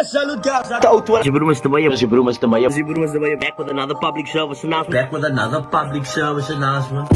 Salute guys. Jibrumas to Maya, Jibrumas to Maya, Jibrumas to Maya, back with another public service announcement. Back with another public service announcement.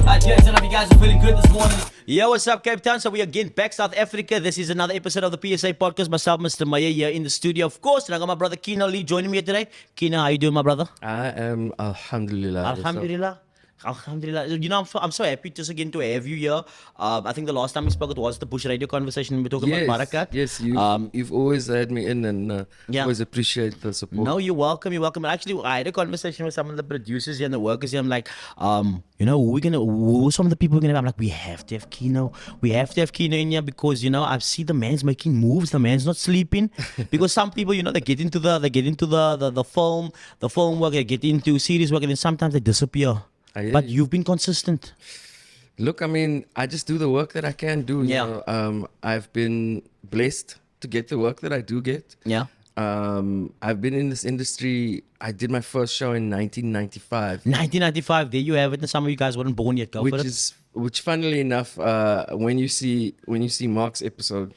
Hi, Jason. Hope you guys are feeling good this morning. Yo, what's up, Cape Town? So we are again back South Africa. This is another episode of the PSA podcast. Myself, Mr. Maya, here in the studio, of course. And I got my brother Keeno Lee joining me here today. Keeno, how you doing, my brother? I am Alhamdulillah. Alhamdulillah. Alhamdulillah. You know, I'm so happy just again to have you here. I think the last time we spoke, it was the Bush Radio conversation. We were talking about Barakat. Yes, you've always had me in and always appreciate the support. No, you're welcome. You're welcome. And actually, I had a conversation with some of the producers here and the workers here. I'm like, who's some of the people we're gonna have? I'm like, we have to have Keeno. We have to have Keeno in here because I see the man's making moves. The man's not sleeping. Because some people, they get into the film work, they get into series work, and then sometimes they disappear. But you've been consistent. Look, I mean, I just do the work that I can do. You know? I've been blessed to get the work that I do get. Yeah. I've been in this industry. I did my first show in 1995. 1995. There you have it. And some of you guys weren't born yet. Which, funnily enough, when you see Mark's episode,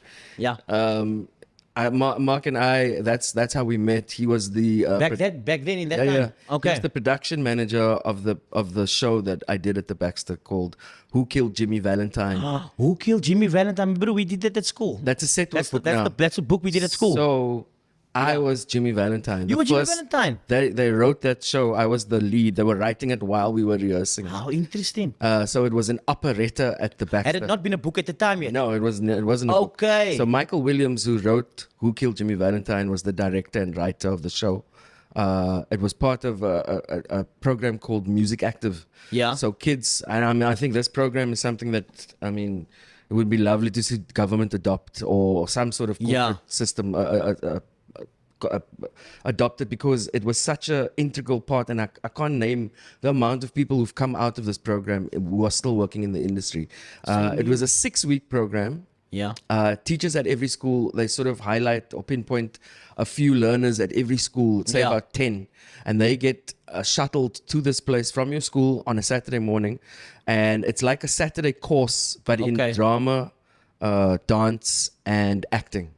Mark and I, that's how we met. He was the back then in that time. Yeah. Okay. He was the production manager of the show that I did at the Baxter called "Who Killed Jimmy Valentine." Who Killed Jimmy Valentine? Bro, we did that at school. That's a set book that's a book we did at school. So I was Jimmy Valentine. You were Jimmy Valentine. They wrote that show. I was the lead. They were writing it while we were rehearsing. How interesting. So it was an operetta at the Baxter. Had it not been a book at the time yet? No, it wasn't. It wasn't. Okay. So Michael Williams, who wrote "Who Killed Jimmy Valentine," was the director and writer of the show. It was part of a program called Music Active. Yeah. So kids, and I think this program is something that it would be lovely to see government adopt or some sort of corporate system adopted, because it was such an integral part, and I can't name the amount of people who've come out of this program who are still working in the industry. It was a 6-week program. Yeah. Teachers at every school, they sort of highlight or pinpoint a few learners at every school, say about 10, and they get shuttled to this place from your school on a Saturday morning, and it's like a Saturday course, but in drama, dance, and acting.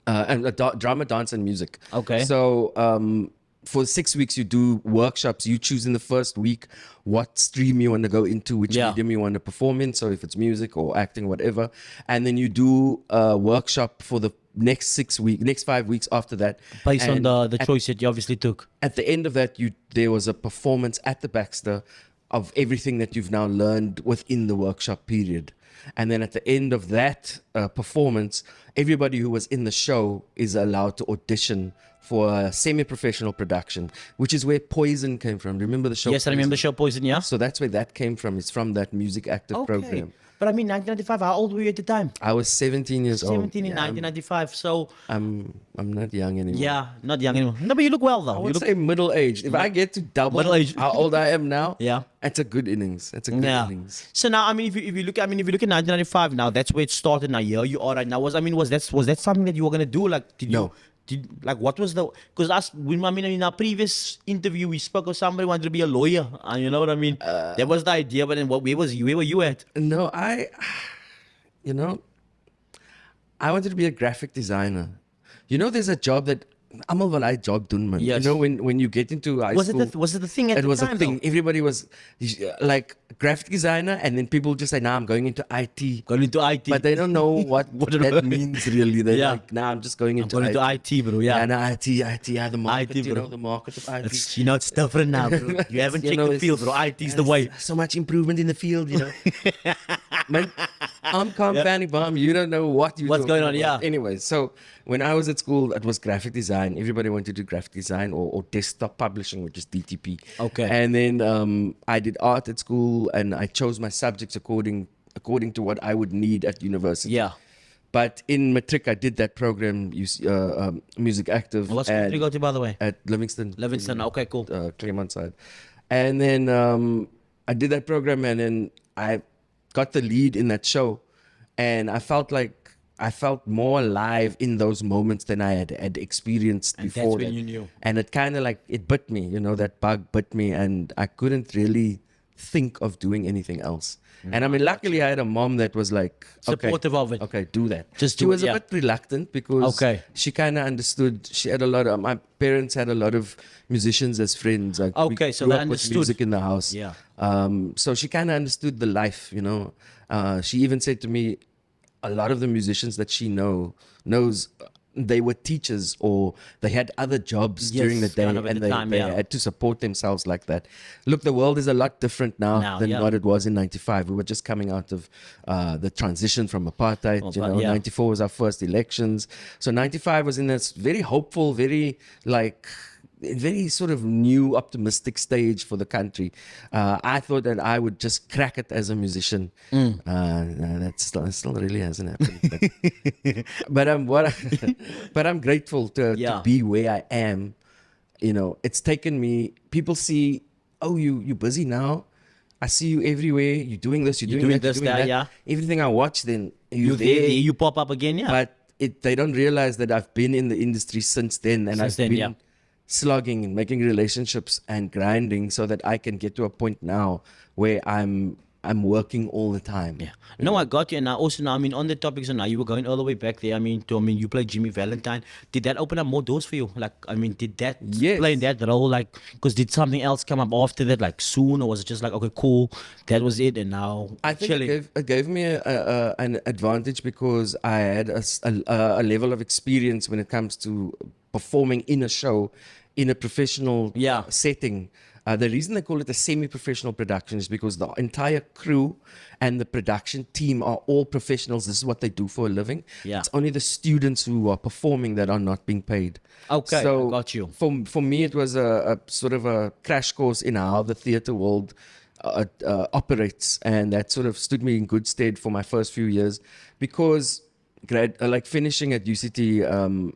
Drama, dance, and music. Okay. So for 6 weeks, you do workshops. You choose in the first week what stream you want to go into, which medium you want to perform in. So if it's music or acting, whatever. And then you do a workshop for the next 5 weeks after that. Based on the choice that you obviously took. At the end of that, there was a performance at the Baxter of everything that you've now learned within the workshop period. And then at the end of that performance, everybody who was in the show is allowed to audition for a semi-professional production, which is where Poison came from. Remember the show? Yes, I remember the show Poison, yeah. So that's where that came from. It's from that Music Active program. But 1995, how old were you at the time? I was 17 years old. 17 in 1995, so... I'm not young anymore. Yeah, not young anymore. No, but you look well, though. I would say middle-aged. If I get to double how old I am now, it's a good innings. It's a good innings. So now, if you look at 1995, now that's where it started. Now here you are right now. Was that something that you were gonna do? Like, what was the? Because in our previous interview, we spoke of somebody wanted to be a lawyer. You know what I mean? That was the idea. But then, where were you at? No, I wanted to be a graphic designer. There's a job that Amal Walai job doen man. Yes. When you get into high school. Was it the thing at the time? It was a thing. Though? Everybody was like graphic designer, and then people just say, "Nah, I'm going into IT." Going into IT. But they don't know what that means really. They're like, "Nah, I'm just going into IT, bro." Yeah. And IT, the market, IT, the market of IT. It's different now, bro. You haven't checked the field, bro. IT's the way. So much improvement in the field, Man, I'm compounding bomb. You don't know what's going on. Yeah. Anyway, so when I was at school, it was graphic design. Everybody wanted to do graphic design or desktop publishing, which is DTP. Okay. And then I did art at school, and I chose my subjects according to what I would need at university. Yeah. But in matric, I did that program, Music Active. What's school did you go to, by the way? At Livingston. Okay, cool. Claremont side. And then I did that program, and then I got the lead in that show, and I felt more alive in those moments than I had experienced before. That's when you knew. And it kind of it bit me, that bug bit me, and I couldn't really think of doing anything else. And I mean, luckily I had a mom that was like, Supportive of it. Okay, do that. Just she do it, was yeah. a bit reluctant because Okay. she kind of understood. She had a lot of, my parents had a lot of musicians as friends. Like Okay, we so grew they up with understood. music in the house. Yeah. So she kind of understood the life, you know. She even said to me, a lot of the musicians that she knows, they were teachers or they had other jobs Yes, during the day, kind of at and the time, they yeah. had to support themselves like that. Look, the world is a lot different now, than yeah. what it was in '95. We were just coming out of the transition from apartheid. You know, yeah. '94 was our first elections, so '95 was in this very hopeful, very like very sort of new optimistic stage for the country. I thought that I would just crack it as a musician. No, that still really hasn't happened. But but I'm grateful to Yeah. be where I am. You know, it's taken me. People see, oh, you busy now. I see you everywhere. You're doing this. You're doing that. this, You're doing that, that. yeah. Everything I watch, then You there, you pop up again, yeah. but they don't realize that I've been in the industry since then, and Since I've then, been yeah. slugging and making relationships and grinding so that I can get to a point now where I'm working all the time. Yeah. No, I got you. And now, I mean, on the topic, so now you were going all the way back there. I mean, you played Jimmy Valentine. Did that open up more doors for you? Like, I mean, did that Yes. play in that role? Like, because did something else come up after that, like soon, or was it just like, okay, cool, that was it, and now I think chilling? it gave me an advantage because I had a level of experience when it comes to performing in a show in a professional Yeah. setting. The reason they call it a semi-professional production is because the entire crew and the production team are all professionals. This is what they do for a living. Yeah. It's only the students who are performing that are not being paid. Okay, so I got you. For me, it was a sort of a crash course in how the theater world operates, and that sort of stood me in good stead for my first few years because like finishing at UCT.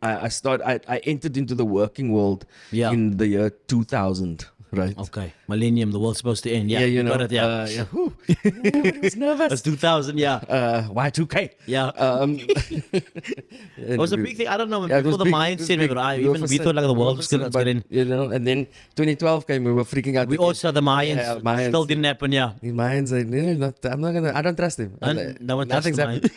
I entered into the working world Yeah. in the year 2000, right? Okay, millennium, the world's supposed to end. Yeah, you know, got it, yeah. yeah. Whew. Everybody was nervous. That's 2000, yeah. Y2K. Yeah. It was a big thing. I don't know, Yeah, it before was the big. Mayans It was said, big. we thought like the world was going to get in. You know, and then 2012 came, we were freaking out. We also, the Mayans, Yeah, Mayans. still didn't happen, yeah. The Mayans, I don't trust him. No one touched Nothing's the happened.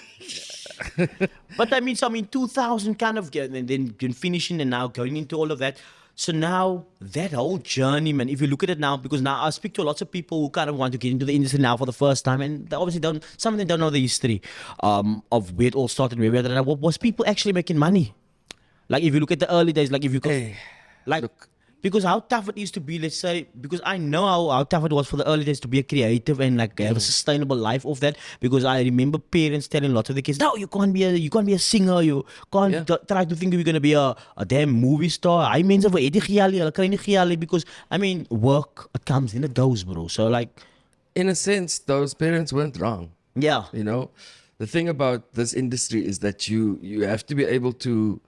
But I mean, 2000 kind of, and then finishing and now going into all of that. So now that whole journey, man, if you look at it now, because now I speak to lots of people who kind of want to get into the industry now for the first time, and they obviously some of them don't know the history of where it all started, where we are. Was people actually making money? Like if you look at the early days, like if you go, Hey, like, look. because how tough it is to be, let's say, because I know how tough it was for the early days to be a creative and like have a sustainable life of that. Because I remember parents telling lots of the kids, no, you can't be a singer, you can't Yeah. try to think you're gonna be a damn movie star. I mean, because I mean, work, it comes and it goes, bro. So like, In a sense, those parents weren't wrong. yeah, You know, the thing about this industry is that you have to be able to.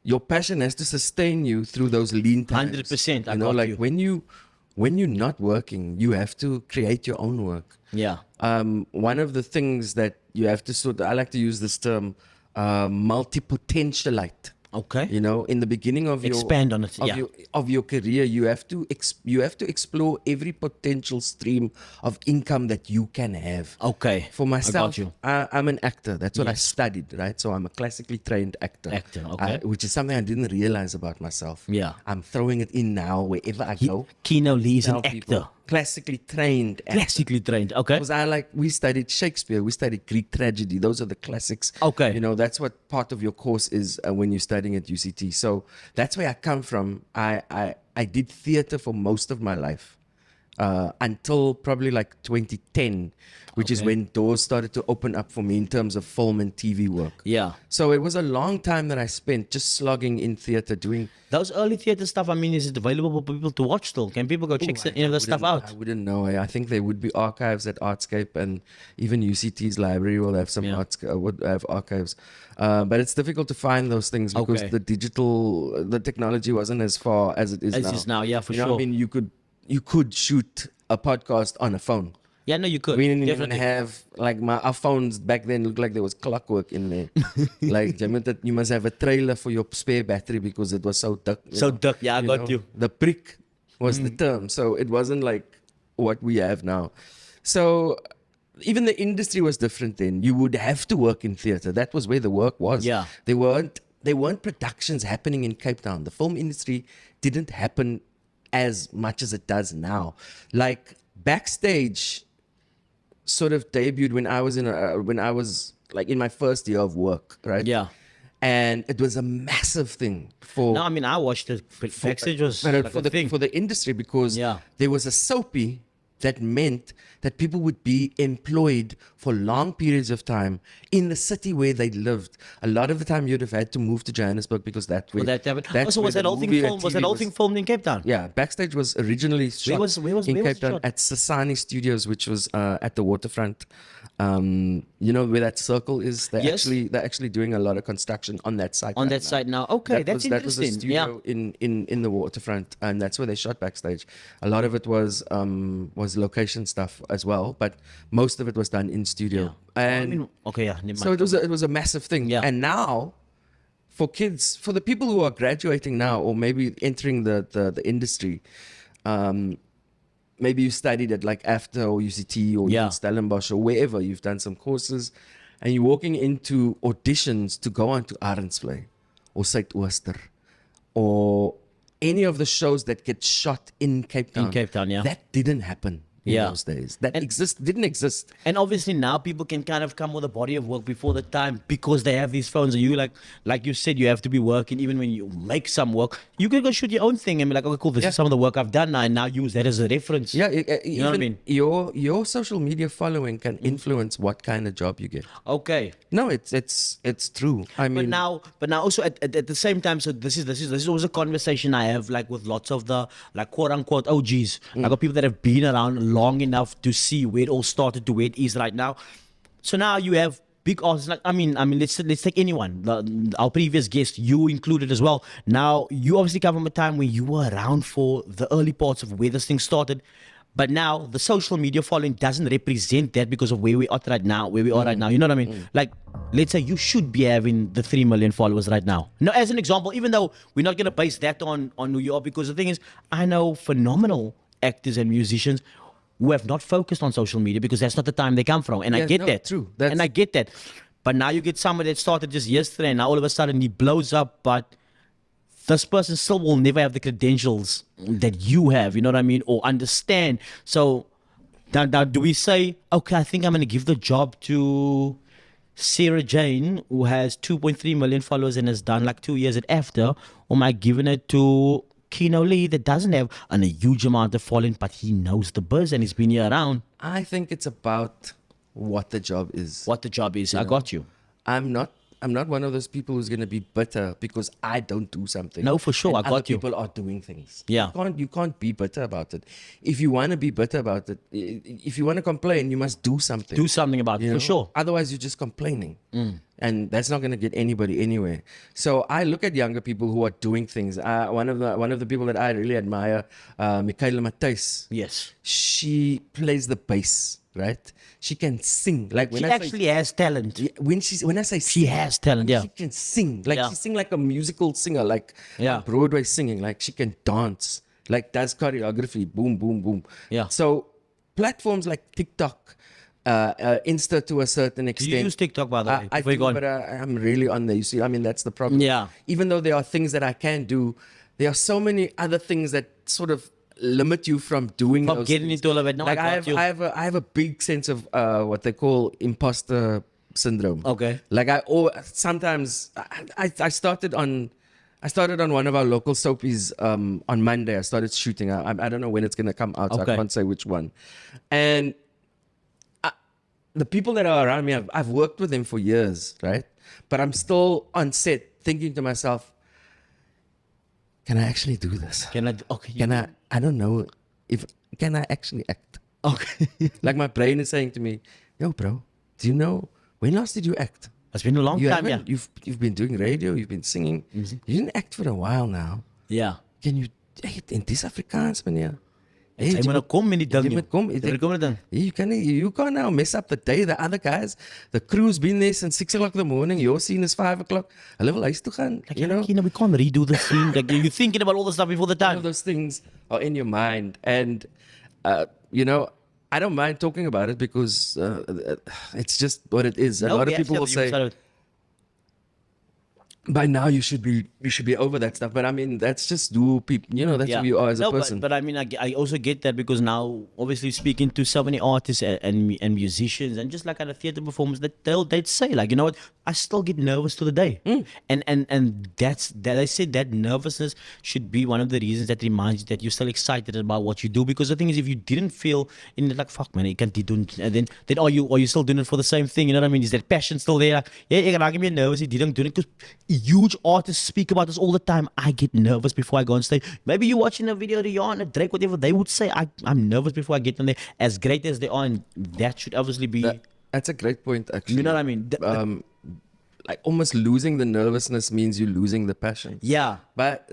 Your passion has to sustain you through those lean times. 100%, I You know, got like you. when you're not working, you have to create your own work. yeah, One of the things that you have to I like to use this term, multi-potentialite. okay. You know, in the beginning of Expand on it, yeah. of your career, you have to explore every potential stream of income that you can have. Okay, For myself, you. I'm an actor. That's what I Yes. studied, right? So I'm a classically trained actor. Actor, okay. Which is something I didn't realize about myself. Yeah. I'm throwing it in now wherever I go. Keeno Lee is an Tell people, actor, classically trained actor. classically trained. Okay, Because we studied Shakespeare, we studied Greek tragedy. Those are the classics. Okay. You know, that's what part of your course is when you're studying at UCT. So that's where I come from. I did theater for most of my life until probably like 2010, which is Okay. when doors started to open up for me in terms of film and TV work. yeah. So it was a long time that I spent just slogging in theater doing. Those early theater stuff, I mean, is it available for people to watch still? Can people go check any of the stuff out? I wouldn't know. I think there would be archives at Artscape, and even UCT's library will have some Yeah. would have archives. But it's difficult to find those things because Okay. the technology wasn't as far as it is As now. it is now, yeah, for You know what sure. I mean, you could shoot a podcast on a phone. Yeah, no, you could. We didn't even Definitely. have like our phones back then looked like there was clockwork in there. Like you must have a trailer for your spare battery because it was so dark. So dark, yeah, I got know. you. The prick was the term, so it wasn't like what we have now. So even the industry was different then. You would have to work in theater. That was where the work was. Yeah. There weren't productions happening in Cape Town. The film industry didn't happen as much as it does now. Like Backstage sort of debuted when I was like in my first year of work, right? Yeah. And it was a massive thing for No, I mean, I watched it. Backstage was no, like for a the thing. for the industry because Yeah. there was a soapy that meant that people would be employed for long periods of time in the city where they lived. A lot of the time, you'd have had to move to Johannesburg because that's where. Well, that happened. that's Also, where was that the whole thing movie or filmed? Was that TV whole thing filmed in Cape Town? Yeah, Backstage was originally shot where was in it Cape Town shot? at Sasani Studios, which was at the waterfront. You know where that circle is? Yes. They're actually doing a lot of construction on that site. On right that now. side now. Okay, that's That was a interesting. studio in the waterfront, and that's where they shot Backstage. A lot of it was location stuff as well, but most of it was done in studio. And I mean, okay, yeah. Never so mind. it was a massive thing. Yeah. And now, for kids, for the people who are graduating now, or maybe entering the industry, maybe you studied at like AFTA or UCT or Yeah. even Stellenbosch or wherever, you've done some courses, and you're walking into auditions to go on to Arendsvlei or Suidooster or any of the shows that get shot in Cape Town. Cape Town, yeah. That didn't happen in Yeah. those days. That didn't exist. And obviously now people can kind of come with a body of work before the time because they have these phones. And you like you said, you have to be working. Even when you make some work, you can go shoot your own thing and be like, okay, cool. This Yeah. is some of the work I've done now, and now use that as a reference. Yeah, You know what I mean? Your social media following can influence what kind of job you get. Okay. No, it's true. I mean, But now also at the same time, so this is always a conversation I have like with lots of the like quote unquote OGs. I got people that have been around long enough to see where it all started to where it is right now. So now you have big artists like I mean let's take anyone. Our previous guest, you included as well. Now you obviously come from a time when you were around for the early parts of where this thing started. But now the social media following doesn't represent that because of where we are right now, You know what I mean? Like, let's say you should be having the 3 million followers right now. Now, as an example, even though we're not going to base that on New York, because the thing is, I know phenomenal actors and musicians who have not focused on social media because that's not the time they come from. And I Yeah, get no, that. true. And I get that. But now you get somebody that started just yesterday and now all of a sudden he blows up, but this person still will never have the credentials that you have, you know what I mean, or understand. So now do we say, okay, I think I'm going to give the job to Sarah Jane, who has 2.3 million followers and has done like 2 years at AFTA, or am I giving it to Keeno Lee that doesn't have a huge amount of following, but he knows the buzz and he's been here around? I think it's about what the job is. What the job is. I got you. I'm not one of those people who's going to be bitter because I don't do something. No, for sure, and I got other you. people are doing things. Yeah. You can't be bitter about it. If you want to be bitter about it, if you want to complain, you must do something. Do something about it, You for know? sure. Otherwise, you're just complaining. And that's not going to get anybody anywhere. So I look at younger people who are doing things. One of the people that I really admire, Michaela Matthys. Yes. She plays the bass, right? She can sing. Like when She actually has talent. when I say She has talent, yeah. she can sing. Like Yeah. she sing like a musical singer, like Yeah. Broadway singing. Like she can dance, like does choreography, boom, boom, boom. Yeah. So platforms like TikTok, Insta to a certain Do extent. you use TikTok, by the way? I before you do, go on? but I'm really on there. You see, I mean, that's the problem. Yeah. Even though there are things that I can do, there are so many other things that sort of limit you from doing From those getting things. into all of it. No, Like I got you. I have a big sense of what they call imposter syndrome. Okay. Like sometimes I started on one of our local soapies on Monday. I started shooting. I don't know when it's gonna come out, so I Okay. can't say which one. And the people that are around me, I've worked with them for years, right? But I'm still on set thinking to myself, can I actually do this? Can I? Okay. Can I? I don't know can I actually act? Okay. Like my brain is saying to me, yo, bro, do you know when last did you act? It's been a long You time, yeah. haven't. You've been doing radio. You've been singing. You didn't act for a while now. Yeah. Can you? Hey, in this Afrikaans, meneer. Hey, Jy moet kom in die ding. jy moet kom. Jy moet kom in die ding. You can't now mess up the day. The other guys, the crew's been there since 6 o'clock in the morning. Your scene is 5 o'clock. Hulle wil huis toe gaan. Like, You know, we can't redo the scene. Like, you're thinking about all the stuff before the all of time. those things are in your mind. And you know, I don't mind talking about it because it's just what it is. A No, lot of we people will actually- say, by now you should be over that stuff. But I mean, that's just who people, you know, that's who you are as a person. But I mean, I also get that because now, obviously, speaking to so many artists and musicians and just like at a theater performance, that they'd say like, you know what, I still get nervous to the day, and that's that. I said that nervousness should be one of the reasons that reminds you that you're still excited about what you do. Because the thing is, if you didn't feel in it, like fuck man, you can't do, and then are you still doing it for the same thing? You know what I mean? Is that passion still there? Like, yeah, you can argue me nervous. You didn't do it because huge artists speak about this all the time. I get nervous before I go on stage. Maybe you're watching a video of Rihanna, a Drake, whatever. They would say, I'm nervous before I get on there. As great as they are, and that should obviously be. That's a great point, actually. You know what I mean? Like almost losing the nervousness means you're losing the passion. Yeah. But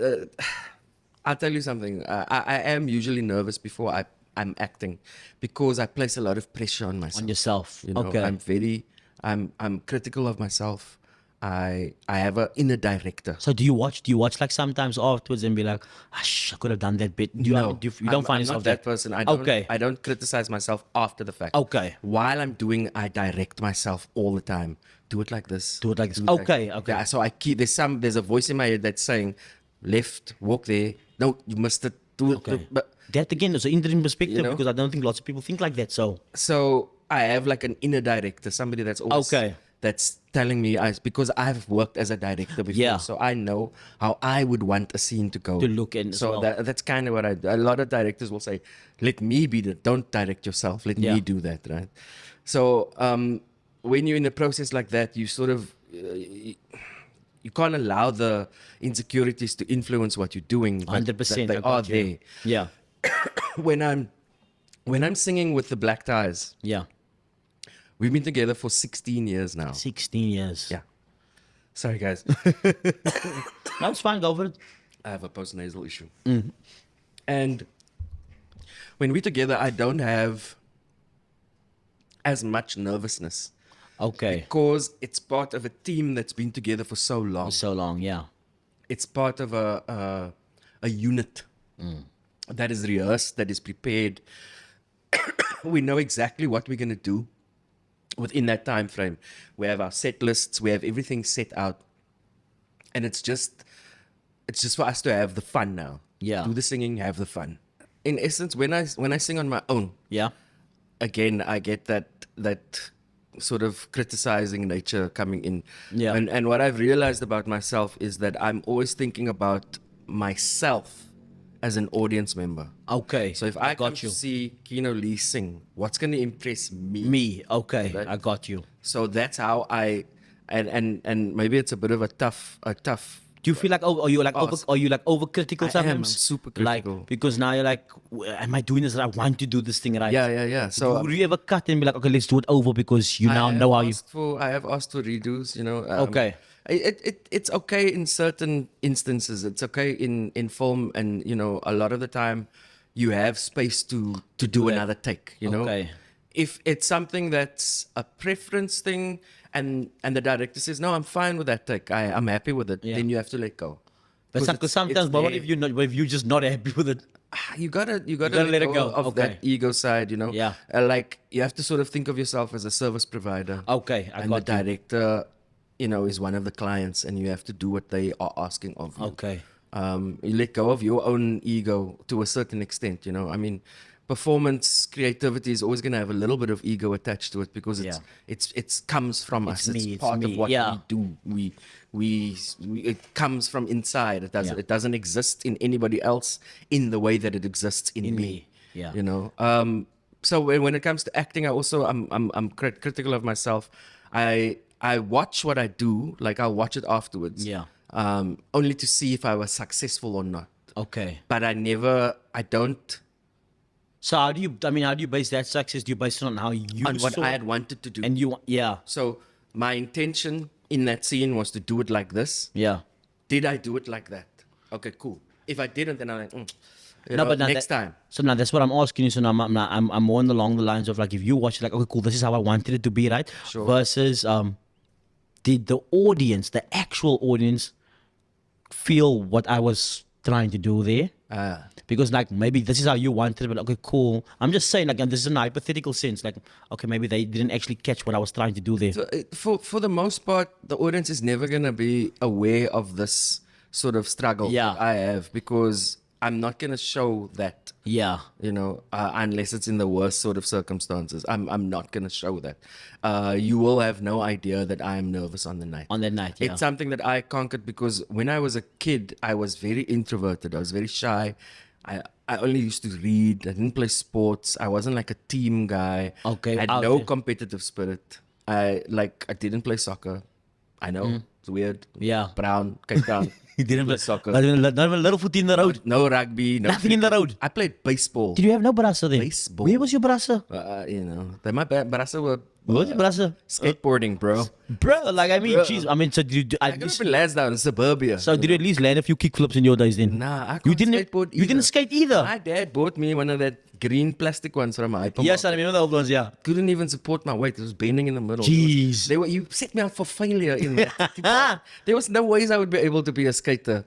I'll tell you something. I am usually nervous before I'm acting because I place a lot of pressure on myself. On yourself. You know, Okay. I'm critical of myself. I have an inner director. So do you watch like sometimes afterwards and be like, I could have done that bit? Do you, I mean, you don't find I'm yourself not that person. Okay. I don't criticize myself after the fact. Okay. While I'm doing, I direct myself all the time. Do it like this. Do it like this. Okay, okay. Yeah, so I keep there's a voice in my head that's saying, left, walk there. No, you must do it. Okay. But That again is an interesting perspective You know? because I don't think lots of people think like that. so I have like an inner director, somebody that's always Okay. that's telling me because I've worked as a director before, Yeah. so I know how I would want a scene to go. To look in as So well. that's kind of what I do. A lot of directors will say, "Let me be don't direct yourself. Let Yeah. me do that." Right. So when you're in a process like that, you sort of you can't allow the insecurities to influence what you're doing. but 100%. They I are got you. there. Yeah. When I'm singing with the Black Ties, Yeah. we've been together for 16 years now. 16 years. Yeah. Sorry, guys. No, it's fine. Go for it. I have a postnasal issue. And when we're together, I don't have as much nervousness Okay. because it's part of a team that's been together for so long. So long. Yeah. It's part of a unit that is rehearsed, that is prepared. We know exactly what we're going to do within that time frame. We have our set lists, we have everything set out, and it's just for us to have the fun now. Yeah. Do the singing, have the fun. In essence, when I sing on my own, Yeah. again I get that sort of criticizing nature coming in. Yeah. And what I've realized about myself is that I'm always thinking about myself as an audience member. Okay. So if I come got you. to see Keeno Lee sing, what's going to impress me? Me. Okay. Right. I got you. So that's how and maybe it's a bit of a tough. Do you feel like are you like overcritical I am, sometimes? I'm super critical. Like because now you're like, am I doing this? I want to do this thing right. Yeah. So do you ever cut and be like, okay, let's do it over because you now know how you. I have asked for redos. You know. Okay. It's okay in certain instances. It's okay in film, and you know, a lot of the time, you have space to do that. another take. You know. Okay. If it's something that's a preference thing, and the director says, "No, I'm fine with that take. I'm happy with it," Yeah. then you have to let go. But sometimes, but what there. if you're not? What if you're just not happy with it? You gotta let it go. of Okay. that ego side, you know. Yeah. Like you have to sort of think of yourself as a service provider. Okay, I and the got you. director, you know, is one of the clients, and you have to do what they are asking of you. Okay. You let go of your own ego to a certain extent, you know. I mean, performance creativity is always going to have a little bit of ego attached to it because it's comes from us. me, It's it's part me, of what yeah. we do. We it comes from inside. Yeah. It doesn't exist in anybody else in the way that it exists in In me. me, yeah. You know. So when it comes to acting, I'm critical of myself. I watch what I do, like I'll watch it afterwards. Yeah. Only to see if I was successful or not. Okay. But I don't So how do you base that success? Do you base it on how you on what saw I it? had wanted to do. And you, yeah, So my intention in that scene was to do it like this. yeah. Did I do it like that? Okay, cool. If I didn't, then I'm like, No, know, but now next that- time. So now that's what I'm asking you. So now I'm more along the lines of like if you watch it, like, okay, cool, this is how I wanted it to be, right? Sure. Versus did the audience, the actual audience, feel what I was trying to do there? Because like maybe this is how you wanted it, but okay, cool. I'm just saying like, and this is in a hypothetical sense. Like, okay, maybe they didn't actually catch what I was trying to do there. So, for the most part, the audience is never gonna be aware of this sort of struggle Yeah. that I have, because I'm not gonna show that. Yeah. Unless it's in the worst sort of circumstances. I'm not gonna show that. You will have no idea that I am nervous on the night. On that night, yeah. It's something that I conquered because when I was a kid, I was very introverted. I was very shy. I only used to read. I didn't play sports. I wasn't like a team guy. Okay, I had out no there. competitive spirit. I didn't play soccer. I know it's weird. Yeah. Brown, Cape Town. He didn't play soccer. Not even a little foot in the road. No rugby. No Nothing in the road. I played baseball. Did you have no brasa then? Baseball. Where was your brasa? My brasa were What was your brasa? skateboarding, bro. Bro, like I mean, jeez. I mean, so did you, I grew up in Lansdowne, in suburbia. so did you at least land a few kickflips in your days then? Nah, I You can't didn't skateboard You didn't either. skate either. My dad bought me one of that green plastic ones from my hypermarket. Yes, I remember the old ones. Yeah. Couldn't even support my weight. It was bending in the middle. Jeez. You set me up for failure in that. There was no ways I would be able to be a skater.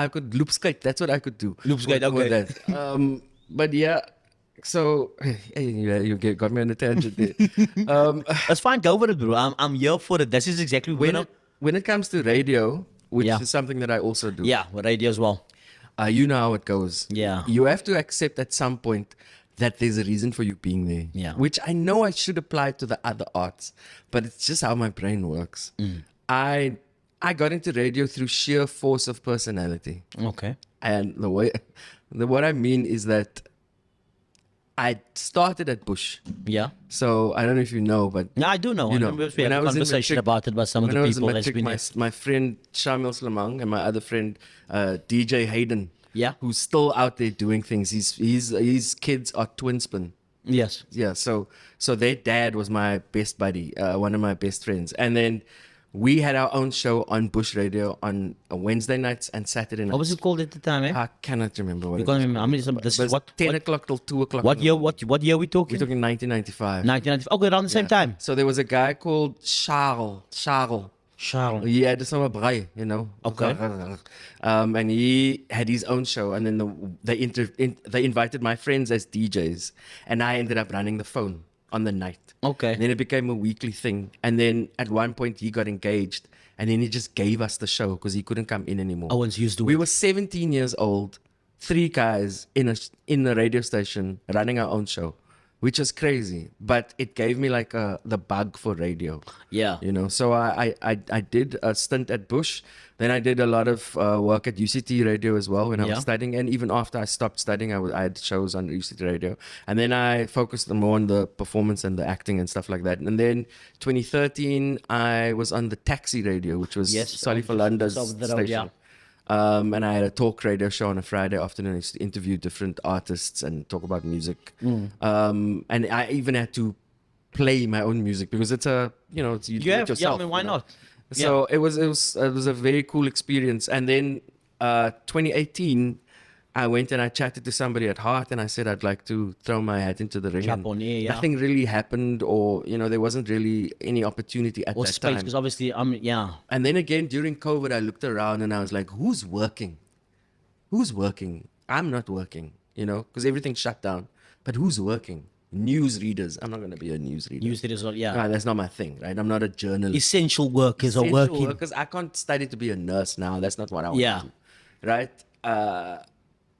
I could loop skate. That's what I could do. Loop skate, with okay. that. But yeah, so you got me on a tangent there. That's fine. Go for it, bro. I'm here for it. This is exactly When it comes to radio, which Yeah. is something that I also do. Yeah, with radio as well. You know how it goes. Yeah. You have to accept at some point that there's a reason for you being there. Yeah. Which I know I should apply to the other arts, but it's just how my brain works. I got into radio through sheer force of personality. Okay. And what I mean is that I started at Bush. Yeah. So I don't know if you know, but Yeah, I do know. You I know, remember we when had I a was in conversation matric- about it by some of when the I was in people that's matric, been my, there. my friend Shamil Slamang and my other friend DJ Hayden, Yeah. who's still out there doing things. His kids are twin spin. Yes. Yeah, so their dad was my best buddy, one of my best friends, and then we had our own show on Bush Radio on Wednesday nights and Saturday nights. What was it called at the time, eh? I cannot remember what You it can't was. remember. I mean, this But is it's what 10 o'clock till 2 o'clock. what in the year? morning. What year we talking? We're talking 1995. 1995. Okay, around the same time. So there was a guy called Charles. Charles. He had some braai, Okay. And he had his own show, and then they invited my friends as DJs, and I ended up running the phone on the night. Okay. And then it became a weekly thing, and then at one point he got engaged, and then he just gave us the show because he couldn't come in anymore. Owen's used to We it. were 17 years old, 3 guys in a radio station running our own show, which is crazy. But it gave me like the bug for radio. Yeah. So I did a stint at Bush. Then I did a lot of work at UCT Radio as well when I Yeah. was studying. And even after I stopped studying, I had shows on UCT Radio. And then I focused more on the performance and the acting and stuff like that. And then 2013, I was on the Taxi Radio, which was Yes, Sally over Falanda's the road, station. yeah. And I had a talk radio show on a Friday afternoon. I used to interview different artists and talk about music. And I even had to play my own music because it's you do it Yeah, yourself. I mean, why not? So it was a very cool experience. And then 2018, I went and I chatted to somebody at Heart, and I said I'd like to throw my hat into the ring. Jump And on air, yeah. Nothing really happened, or there wasn't really any opportunity at Or that space, time. because obviously, yeah. And then again, during COVID, I looked around and I was like, who's working? Who's working? I'm not working, because everything's shut down. But who's working? News readers. I'm not going to be a news reader. Used it as well, yeah. No, that's not my thing, right? I'm not a journalist. Essential workers are Essential working. workers. I can't study to be a nurse now. That's not what I want Yeah. to do. Right?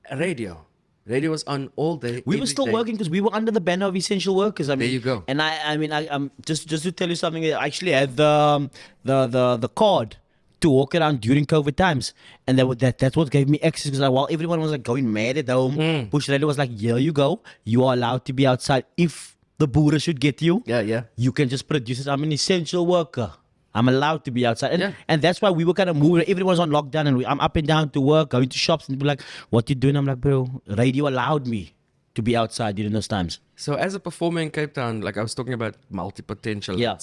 Radio. Radio was on all day. We were every still day. working because we were under the banner of essential workers. I mean, There you go. And I'm just to tell you something. I actually had the card to walk around during COVID times, and that's what gave me access. Because while everyone was like going mad at home, Bush Radio was like, "Here you go. You are allowed to be outside. If the Buddha should get you, Yeah. you can just produce it. I'm an essential worker. I'm allowed to be outside." And, Yeah. and that's why we were kind of moving. Everyone's on lockdown, and I'm up and down to work, going to shops, and people like, "What you doing?" I'm like, "Bro, radio allowed me to be outside during those times." So as a performer in Cape Town, like I was talking about multi-potential. Yeah.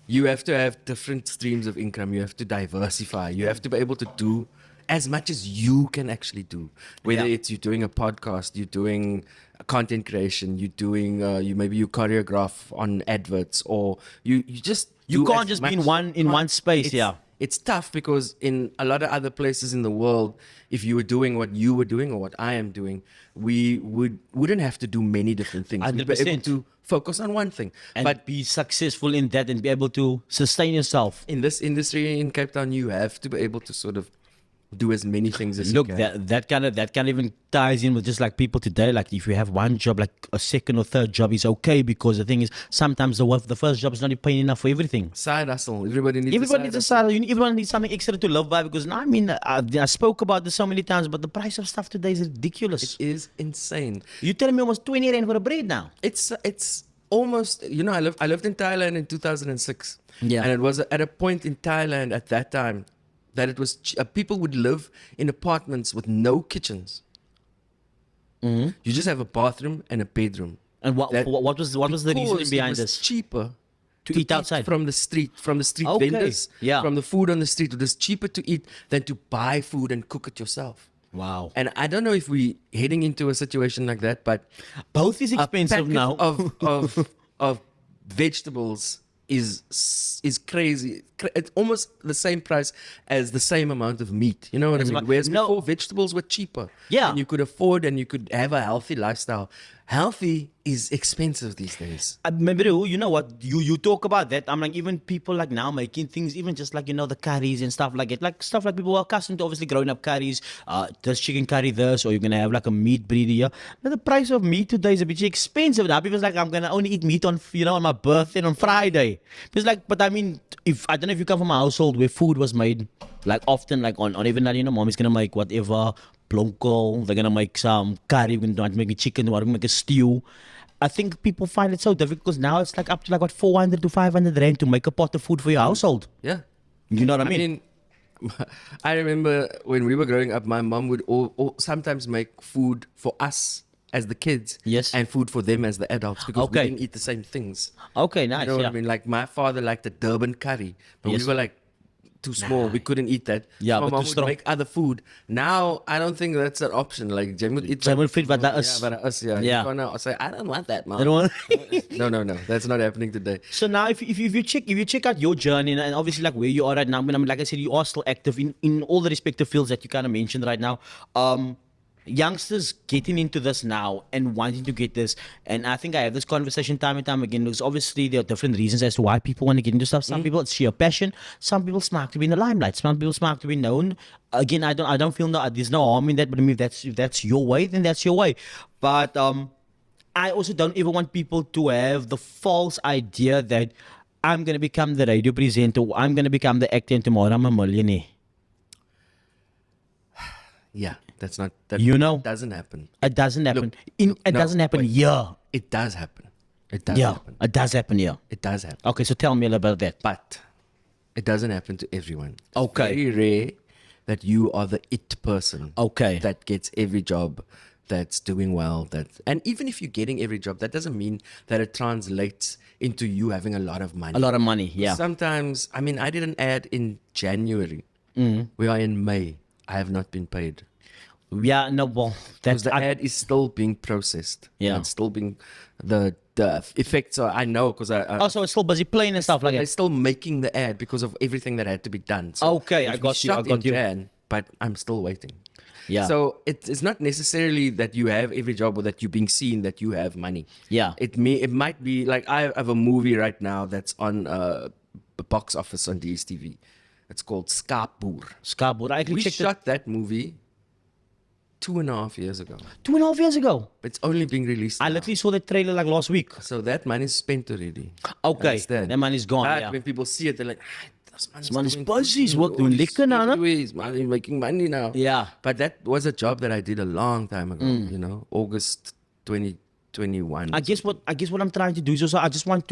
You have to have different streams of income. You have to diversify. You have to be able to do as much as you can actually do. Whether Yeah. it's you're doing a podcast, you're doing content creation, you're doing maybe you choreograph on adverts, or you just You do can't as just be in much- one space, It's- yeah. it's tough because in a lot of other places in the world, if you were doing what you were doing or what I am doing, we wouldn't have to do many different things. We'd be able 100%. to focus on one thing. And But be successful in that and be able to sustain yourself. in this industry in Cape Town, you have to be able to sort of do as many things as Look, you can. that kind of even ties in with just like people today. Like if you have one job, like a second or third job is okay, because the thing is sometimes the first job is not paying enough for everything. Side hustle. Everybody needs Everybody a needs a side hustle. salary. Everyone needs something extra to live by, because now, I mean, I spoke about this so many times, but the price of stuff today is ridiculous. Is insane. You're telling me almost 20 rand for a bread now. It's almost, you know, I lived in Thailand in 2006. Yeah. And it was at a point in Thailand at that time that it was people would live in apartments with no kitchens. You just have a bathroom and a bedroom. And what was the reasoning Because behind it was this? cheaper To eat outside. from the street Okay, vendors, yeah. from the food on the street. It was cheaper to eat than to buy food and cook it yourself. Wow. And I don't know if we're heading into a situation like that, but Both is a expensive packet now. of vegetables is crazy. It's almost the same price as the same amount of meat. You know what I mean? Whereas no. before, vegetables were cheaper. Yeah. And you could afford and you could have a healthy lifestyle. Healthy is expensive these days. Maybe you know what, you talk about that. I'm like, even people like now making things, even just like, you know, the curries and stuff like it, like stuff like people are accustomed to obviously growing up curries, this chicken curry this, or you're gonna have like a meat breed here. But the price of meat today is a bit expensive now. People's like, I'm gonna only eat meat on, you know, on my birthday and on Friday. It's like, but I mean, if I don't know if you come from a household where food was made like often, like on even that, you know, mom is gonna make whatever plonko, they're gonna make some curry, we're gonna make a chicken, we're gonna make a stew. I think people find it so difficult because now it's like up to like what 400 to 500 rand to make a pot of food for your household. Yeah. You know what I I mean? mean, I remember when we were growing up, my mom would sometimes make food for us as the kids, Yes. and food for them as the adults, because Okay. we didn't eat the same things. Okay, nice. You know what Yeah. I mean? Like my father liked the Durban curry, but Yes. we were like too small. We couldn't eat that. Yeah, So my but mom too would strong. make other food. Now I don't think that's an option. Like Jem would eat. Jem would fit, but that us. Yeah, but us. Yeah. Yeah. You can't say I don't want that, mom. I don't want- No. That's not happening today. So now, if you check out your journey, and obviously like where you are right now, I mean, like I said, you are still active in all the respective fields that you kind of mentioned right now. Youngsters getting into this now and wanting to get this, and I think I have this conversation time and time again, because obviously there are different reasons as to why people want to get into stuff. Some people it's sheer passion. Some people smart to be in the limelight. Some people smart to be known. Again, I don't feel there's no harm in that. But I mean, if that's your way, then that's your way. But I also don't ever want people to have the false idea that I'm going to become the radio presenter, I'm going to become the actor, and tomorrow I'm a millionaire. Yeah, that's not. That You know? doesn't happen. It doesn't happen. It no, doesn't happen wait. here. It does happen. It does Yeah, happen. it does happen here. It does happen. Okay, so tell me a little about that. But it doesn't happen to everyone. It's Okay. very rare that you are the it person. Okay. That gets every job, that's doing well. And even if you're getting every job, that doesn't mean that it translates into you having a lot of money. A lot of money, yeah. Sometimes, I mean, I did an ad in January. We are in May. I have not been paid. Yeah, no, well, Because that's the ad is still being processed. Yeah. It's still being, the effects are, I know, because I also it's still busy playing and stuff like they're that. still making the ad because of everything that had to be done. So Okay, I we got you, I shot got in you. Jan, but I'm still waiting. Yeah. So it's not necessarily that you have every job or that you're being seen that you have money. Yeah. It might be like I have a movie right now that's on the box office on DSTV. It's called Skaapboer. Scarborough. I actually We checked shot that movie 2.5 years ago. it 2.5 years ago. It's only being released. I now. literally saw the trailer like last week. So that money is spent already. Okay, Understand? that money's gone. But Yeah. when people see it, they're like, this man is doing busy, he's good. working lekker now, no? He's making money now. Yeah. But that was a job that I did a long time ago, you know, August 2021. I guess what I'm trying to do is also I just want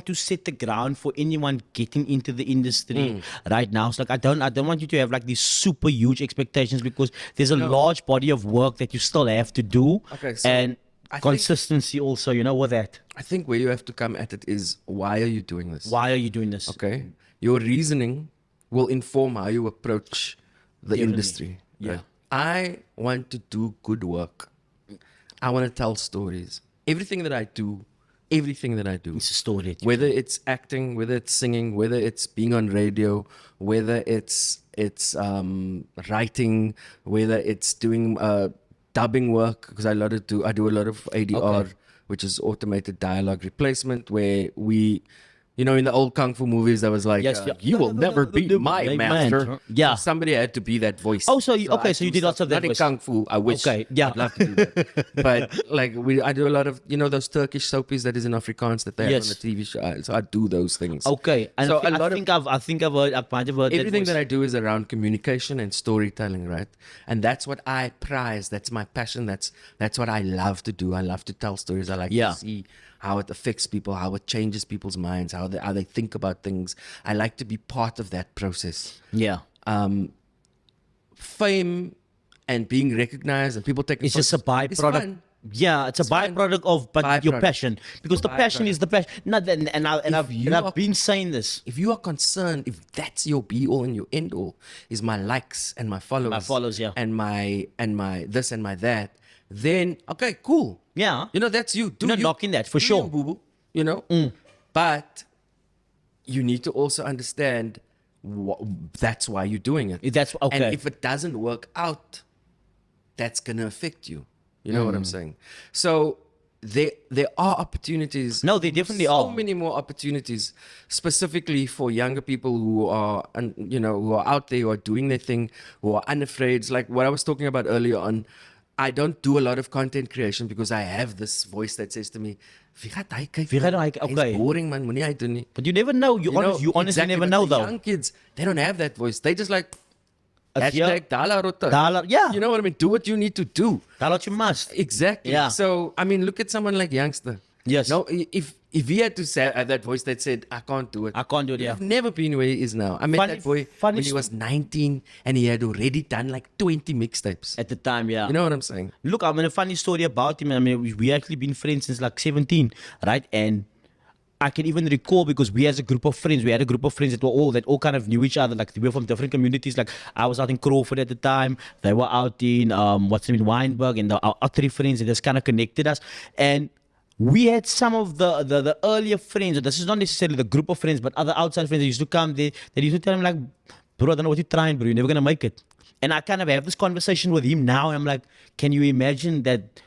to set the ground for anyone getting into the industry right now. So like I don't want you to have like these super huge expectations, because there's a large body of work that you still have to do. Okay, so and I think- consistency also, you know, with that. I think where you have to come at it is, why are you doing this? Why are you doing this? Okay. Your reasoning will inform how you approach the industry. Yeah. right? I want to do good work. I want to tell stories. Everything that I do, everything that I do. It's a story. Whether it's acting, whether it's singing, whether it's being on radio, whether it's writing, whether it's doing dubbing work, because I do a lot of ADR, Okay. which is automated dialogue replacement, where we, you know, in the old kung fu movies, there was like, Yes, yeah. you will never beat my My master. man. Yeah. So somebody had to be that voice. Oh, so you I so you do did lots stuff- of that Not in voice. kung fu. I wish. Okay, yeah. I'd love to do that. But like I do a lot of, you know, those Turkish soapies that is in Afrikaans that they Yes. have on the TV show. So I do those things. Okay. And So I, a lot of- I think I've heard, I might have heard Everything that voice. I do is around communication and storytelling, right? And that's what I prize. That's my passion. That's what I love to do. I love to tell stories. I like Yeah. to see how it affects people, how it changes people's minds, how they think about things. I like to be part of that process. Yeah. Fame and being recognized and people taking It's just a photos is byproduct. fun. Yeah, it's a fine. byproduct of your Byproduct. passion, because the passion is the passion. Not that, and you I've are- been saying this. If you are concerned, if that's your be all and your end all, is my likes and my followers, Yeah. and my this and my that, then okay, cool. Yeah. You know, that's you. Do You're not you. knocking that, for Do sure. you, boo-boo, you know? But you need to also understand that's why you're doing it. That's okay. And if it doesn't work out, that's going to affect you. You know what I'm saying? So there are opportunities. No, they definitely so are. many more opportunities, specifically for younger people who are, who are out there, who are doing their thing, who are unafraid. It's like what I was talking about earlier on. I don't do a lot of content creation because I have this voice that says to me, "Wie gaat hy kyk? Wie gaan hy kyk? Hy's Okay. boring man, moenie hy doen nie." But you never know. You honestly exactly, never but know the though. young kids, they don't have that voice. They just like Yeah. hashtag dollar rotta. Dollar, yeah. You know what I mean? Do what you need to do. That's what you must. Exactly. Yeah. So I mean, look at someone like Youngster. Yes. No, if he had to say have that voice that said, "I can't do it," I can't do it. he'd Yeah. have never been where he is now. I met Funny- that boy funny when he was 19 and he had already done like 20 mixtapes. At the time, yeah. You know what I'm saying? Look, I mean, a funny story about him. I mean, we actually been friends since like 17, right? And I can even recall, because we had a group of friends that all kind of knew each other. Like, they were from different communities. Like, I was out in Crawford at the time. They were out in Wynberg, and our three friends, and just kind of connected us. And we had some of the earlier friends. This is not necessarily the group of friends, but other outside friends that used to come. They used to tell him like, "Bro, I don't know what you're trying, bro. You're never gonna make it." And I kind of have this conversation with him now. And I'm like, can you imagine that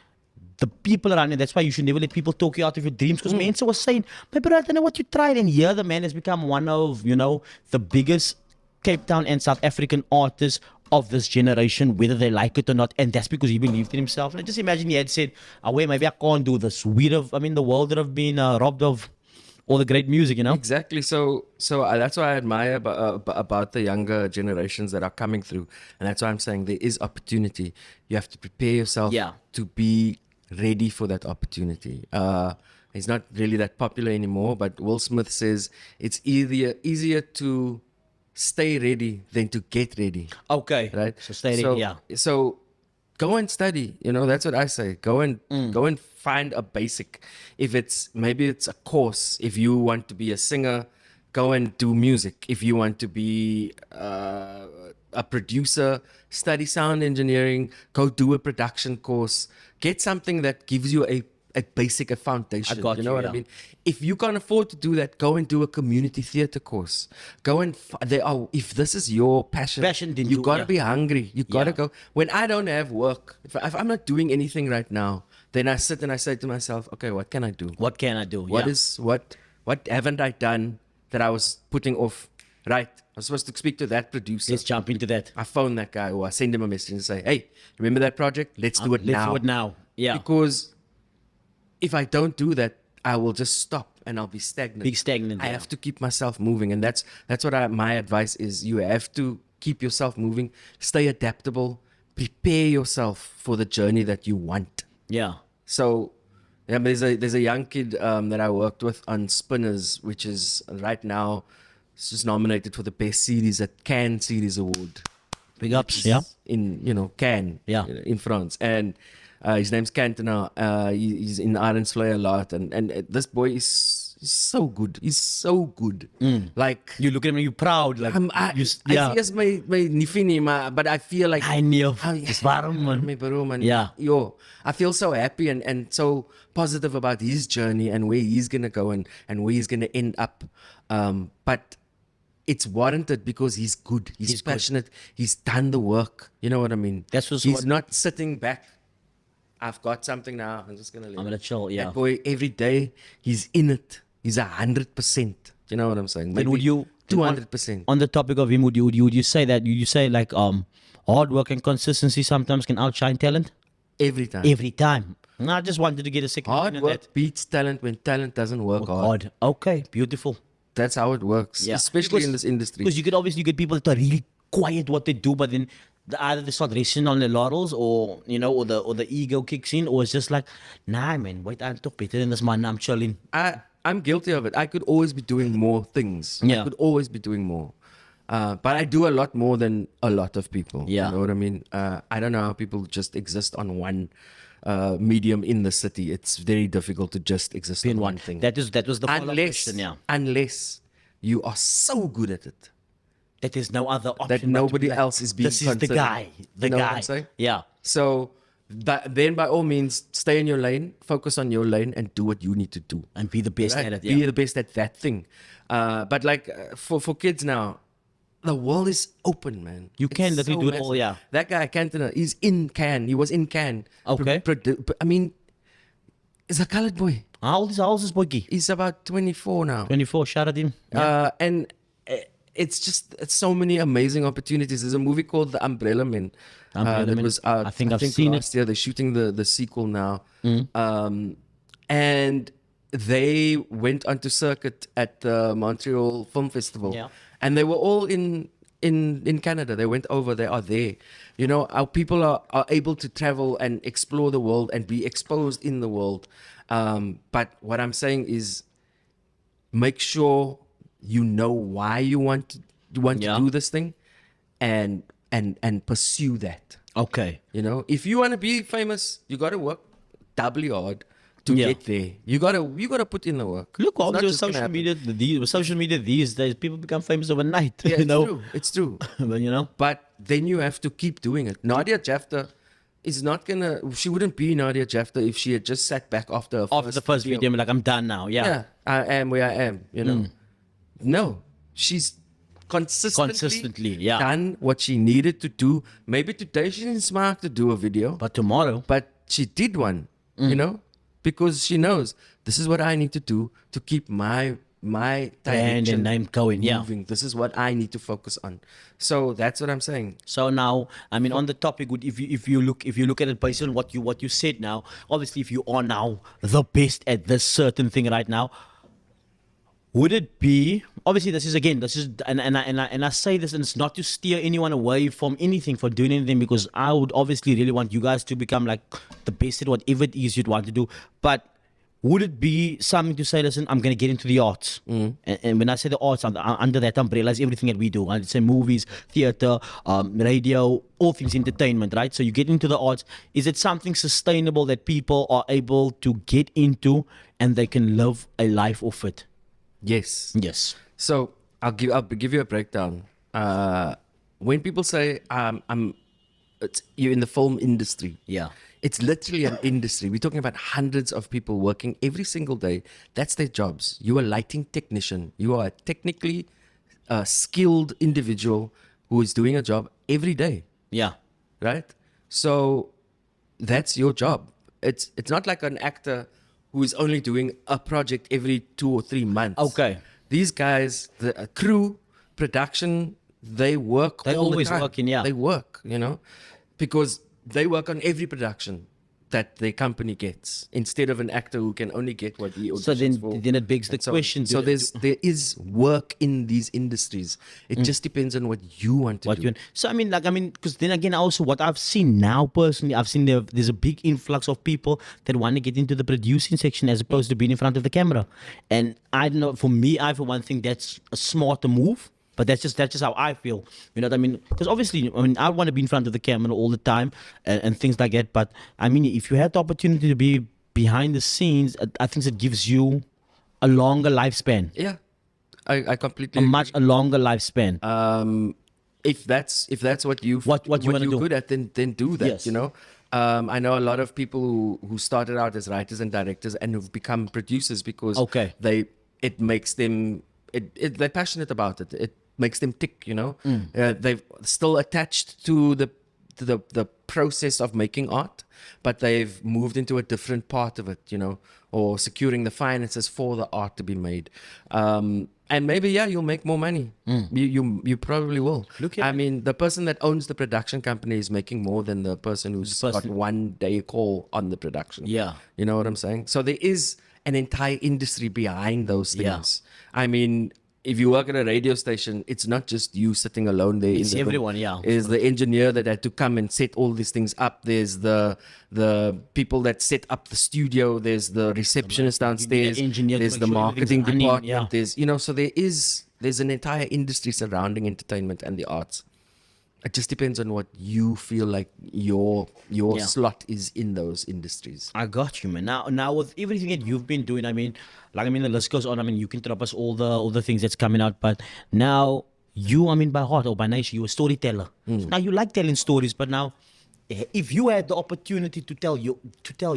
the people around you? That's why you should never let people talk you out of your dreams. Because Mensa was saying, "My brother, I don't know what you tried." And here the man has become one of, the biggest Cape Town and South African artists of this generation, whether they like it or not. And that's because he believed in himself. And I just imagine he had said, "Oh, wait, maybe I can't do this." The world would have been robbed of all the great music, Exactly. So that's why I admire about the younger generations that are coming through, and that's why I'm saying there is opportunity. You have to prepare yourself Yeah. to be ready for that opportunity. He's not really that popular anymore, but Will Smith says it's easier to stay ready than to get ready. Okay. Right? So stay ready, yeah. So go and study. That's what I say. Go and find a basic. If maybe it's a course. If you want to be a singer, go and do music. If you want to be a producer, study sound engineering. Go do a production course. Get something that gives you a basic, a foundation. I got you know you, what I yeah. mean? If you can't afford to do that, go and do a community theater course. Go and if this is your passion, Then you do- gotta yeah. be hungry. You gotta Yeah. go. When I don't have work, if I'm not doing anything right now, then I sit and I say to myself, okay, what can I do? What can I do? What haven't I done that I was putting off? Right, I was supposed to speak to that producer. Let's jump into that. I phone that guy, or I send him a message and say, hey, remember that project? Let's do it now. Let's do it now. Yeah. Because if I don't do that, I will just stop and I'll be stagnant. Be stagnant, I yeah. have to keep myself moving, and that's what my advice is. You have to keep yourself moving, stay adaptable, prepare yourself for the journey that you want. Yeah. So, yeah, there's a young kid that I worked with on Spinners, which is right now it's just nominated for the best series at Cannes Series Award. Big ups. Yeah. In Cannes, Yeah. in France, and his name's Cantona. He's in Iron's Flay a lot, and this boy is He's so good. He's so good. Like You look at him and you're proud. Like, I yeah. see as my nifini, but I feel like I knew. Oh, It's warm, man. my bro, man. Yeah. Yo, I feel so happy and so positive about his journey and where he's gonna go and where he's gonna end up. But it's warranted because he's good. He's good. passionate. He's done the work. You know what I mean? That's what's he's what- not sitting back. I've got something now. I'm just gonna. I'm gonna chill. Yeah. That boy, every day he's in it. He's 100%. You know what I'm saying? Then would you 200%? on the topic of him? Would you say that you say like hard work and consistency sometimes can outshine talent Every time. every time? No, I just wanted to get a second Hard opinion on work beats talent when talent doesn't work that. hard. God. Okay. Beautiful. That's how it works, Yeah. especially in this industry. Because you could obviously get people that are really quiet what they do, but then either they start resting on their laurels, or or the ego kicks in, or it's just like, nah, man, wait, I'm talk better than this man. I'm chilling. I'm guilty of it. I could always be doing more things. Yeah. I could always be doing more. But I do a lot more than a lot of people. Yeah. You know what I mean? I don't know how people just exist on one medium in the city. It's very difficult to just exist on one thing. That was the follow-up unless, question. Yeah, unless you are so good at it that there's no other option. that but to nobody be like, else is being This is the considered. guy. The You know what guy. I'm saying? Yeah. So then by all means, stay in your lane, focus on your lane, and do what you need to do. And be the best Right? at it. Be Yeah. the best at that thing. But like for kids now, the world is open, man. You can It's literally do it all, massive. yeah. That guy, Cantona, he's in Cannes. He was in Cannes. Okay. I mean, he's a colored boy. How old is this boy? He's about 24 now. 24. Shout at him. And it's so many amazing opportunities. There's a movie called The Umbrella Men. Umbrella that Men. was out, I think I've seen last year. They're shooting the sequel now. Mm. And they went onto circuit at the Montreal Film Festival. Yeah. And they were all in Canada. They went over. They are there. You know, our people are able to travel and explore the world and be exposed in the world. But what I'm saying is, make sure you know why you want Yeah. to do this thing, and pursue that. Okay. You know, if you want to be famous, you got to work doubly hard to Yeah. get there. You gotta put in the work. Look, It's not obviously, just gonna happen. social media these days, people become famous overnight. Yeah, you it's know, true. It's true. but But then you have to keep doing it. Nadia Jafta is not gonna. She wouldn't be Nadia Jafta if she had just sat back after her after the first video, I'm like, I'm done now. Yeah. Yeah, I am where I am. You know, no, she's Consistently, yeah. done what she needed to do. Maybe today she didn't smart to do a video, But tomorrow, but she did one. You know, because she knows this is what I need to do to keep my brand direction and name going. Yeah. moving. This is what I need to focus on. So that's what I'm saying. So now, I mean, on the topic, if you look at it based on what you said now, obviously, if you are now the best at this certain thing right now, would it be obviously this is and I say this, and it's not to steer anyone away from anything, for doing anything, because I would obviously really want you guys to become like the best at whatever it is you'd want to do, but would it be something to say, listen, I'm going to get into the arts? And when I say the arts, under that umbrella is everything that we do. I'd say movies, theater, radio, all things entertainment, right? So you get into the arts. Is it something sustainable that people are able to get into and they can live a life off it? Yes. Yes. So I'll give you a breakdown. When people say you're in the film industry, Yeah. it's literally an industry. We're talking about hundreds of people working every single day. That's their jobs. You are a lighting technician. You are a technically skilled individual who is doing a job every day, Yeah. right? So that's your job. It's not like an actor who is only doing a project every 2 or 3 months. Okay. These guys, the crew, production, they work They all always the time. working, yeah. They work, because they work on every production that their company gets, instead of an actor who can only get what he auditions So for. then it begs the And so on. question. So there is work in these industries. It just depends on what you want to do. So because then again, also what I've seen now personally, I've seen there's a big influx of people that want to get into the producing section as opposed to being in front of the camera. And I don't know, for me, I for one think that's a smarter move. But that's just how I feel. You know what I mean? Because obviously, I want to be in front of the camera all the time and things like that. But I mean, if you had the opportunity to be behind the scenes, I think it gives you a longer lifespan, Yeah, I completely a agree. much a longer lifespan. If that's what What you wanna you're do. good at, then do that. Yes. You know, I know a lot of people who started out as writers and directors and who've become producers because Okay. it makes them they're passionate about it. It makes them tick. You know, they've still attached to the process of making art, but they've moved into a different part of it, you know, or securing the finances for the art to be made. And maybe you'll make more money. You probably will. Look at I it. mean, the person that owns the production company is making more than the person who's got person- one day call on the production. Yeah. You know what I'm saying? So there is an entire industry behind those Yeah. things. I mean, if you work at a radio station, it's not just you sitting alone there. It's in the room. everyone, yeah. There's the engineer that had to come and set all these things up. There's the people that set up the studio. There's the receptionist downstairs. engineer to There's make the sure marketing everything's running, department. yeah. There's so there's an entire industry surrounding entertainment and the arts. It just depends on what you feel like your Yeah. slot is in those industries. I got you, man. Now with everything that you've been doing, the list goes on. I mean, you can drop us all the things that's coming out, but now you, by heart or by nature, you're a storyteller. So now you like telling stories, but now, if you had the opportunity to tell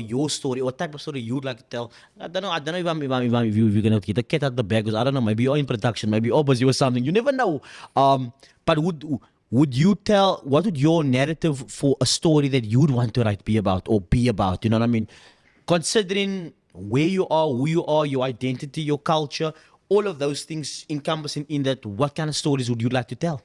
your story or what type of story you'd like to tell, I don't know if you're gonna get the cat out of the bag, because I don't know, maybe you're in production, maybe you're busy or something. You never know. But would you tell, what would your narrative for a story that you'd want to write be about? You know what I mean? Considering where you are, who you are, your identity, your culture, all of those things encompassing in that, what kind of stories would you like to tell?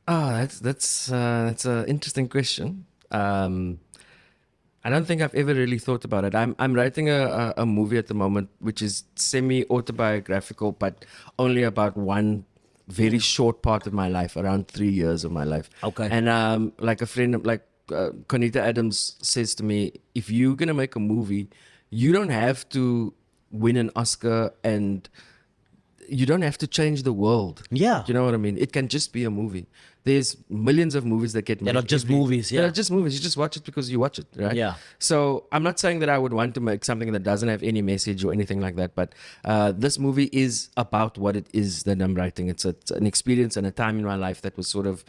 That's an interesting question. I don't think I've ever really thought about it. I'm writing a movie at the moment, which is semi autobiographical, but only about one very short part of my life, around 3 years of my life. Okay. And like a friend, like Conita Adams says to me, if you're gonna make a movie, you don't have to win an Oscar and you don't have to change the world. Yeah. You know what I mean? It can just be a movie. There's millions of movies that get made. They're not just movies, yeah. They're just movies. You just watch it because you watch it, right? Yeah. So I'm not saying that I would want to make something that doesn't have any message or anything like that, but this movie is about what it is that I'm writing. It's an experience and a time in my life that was sort of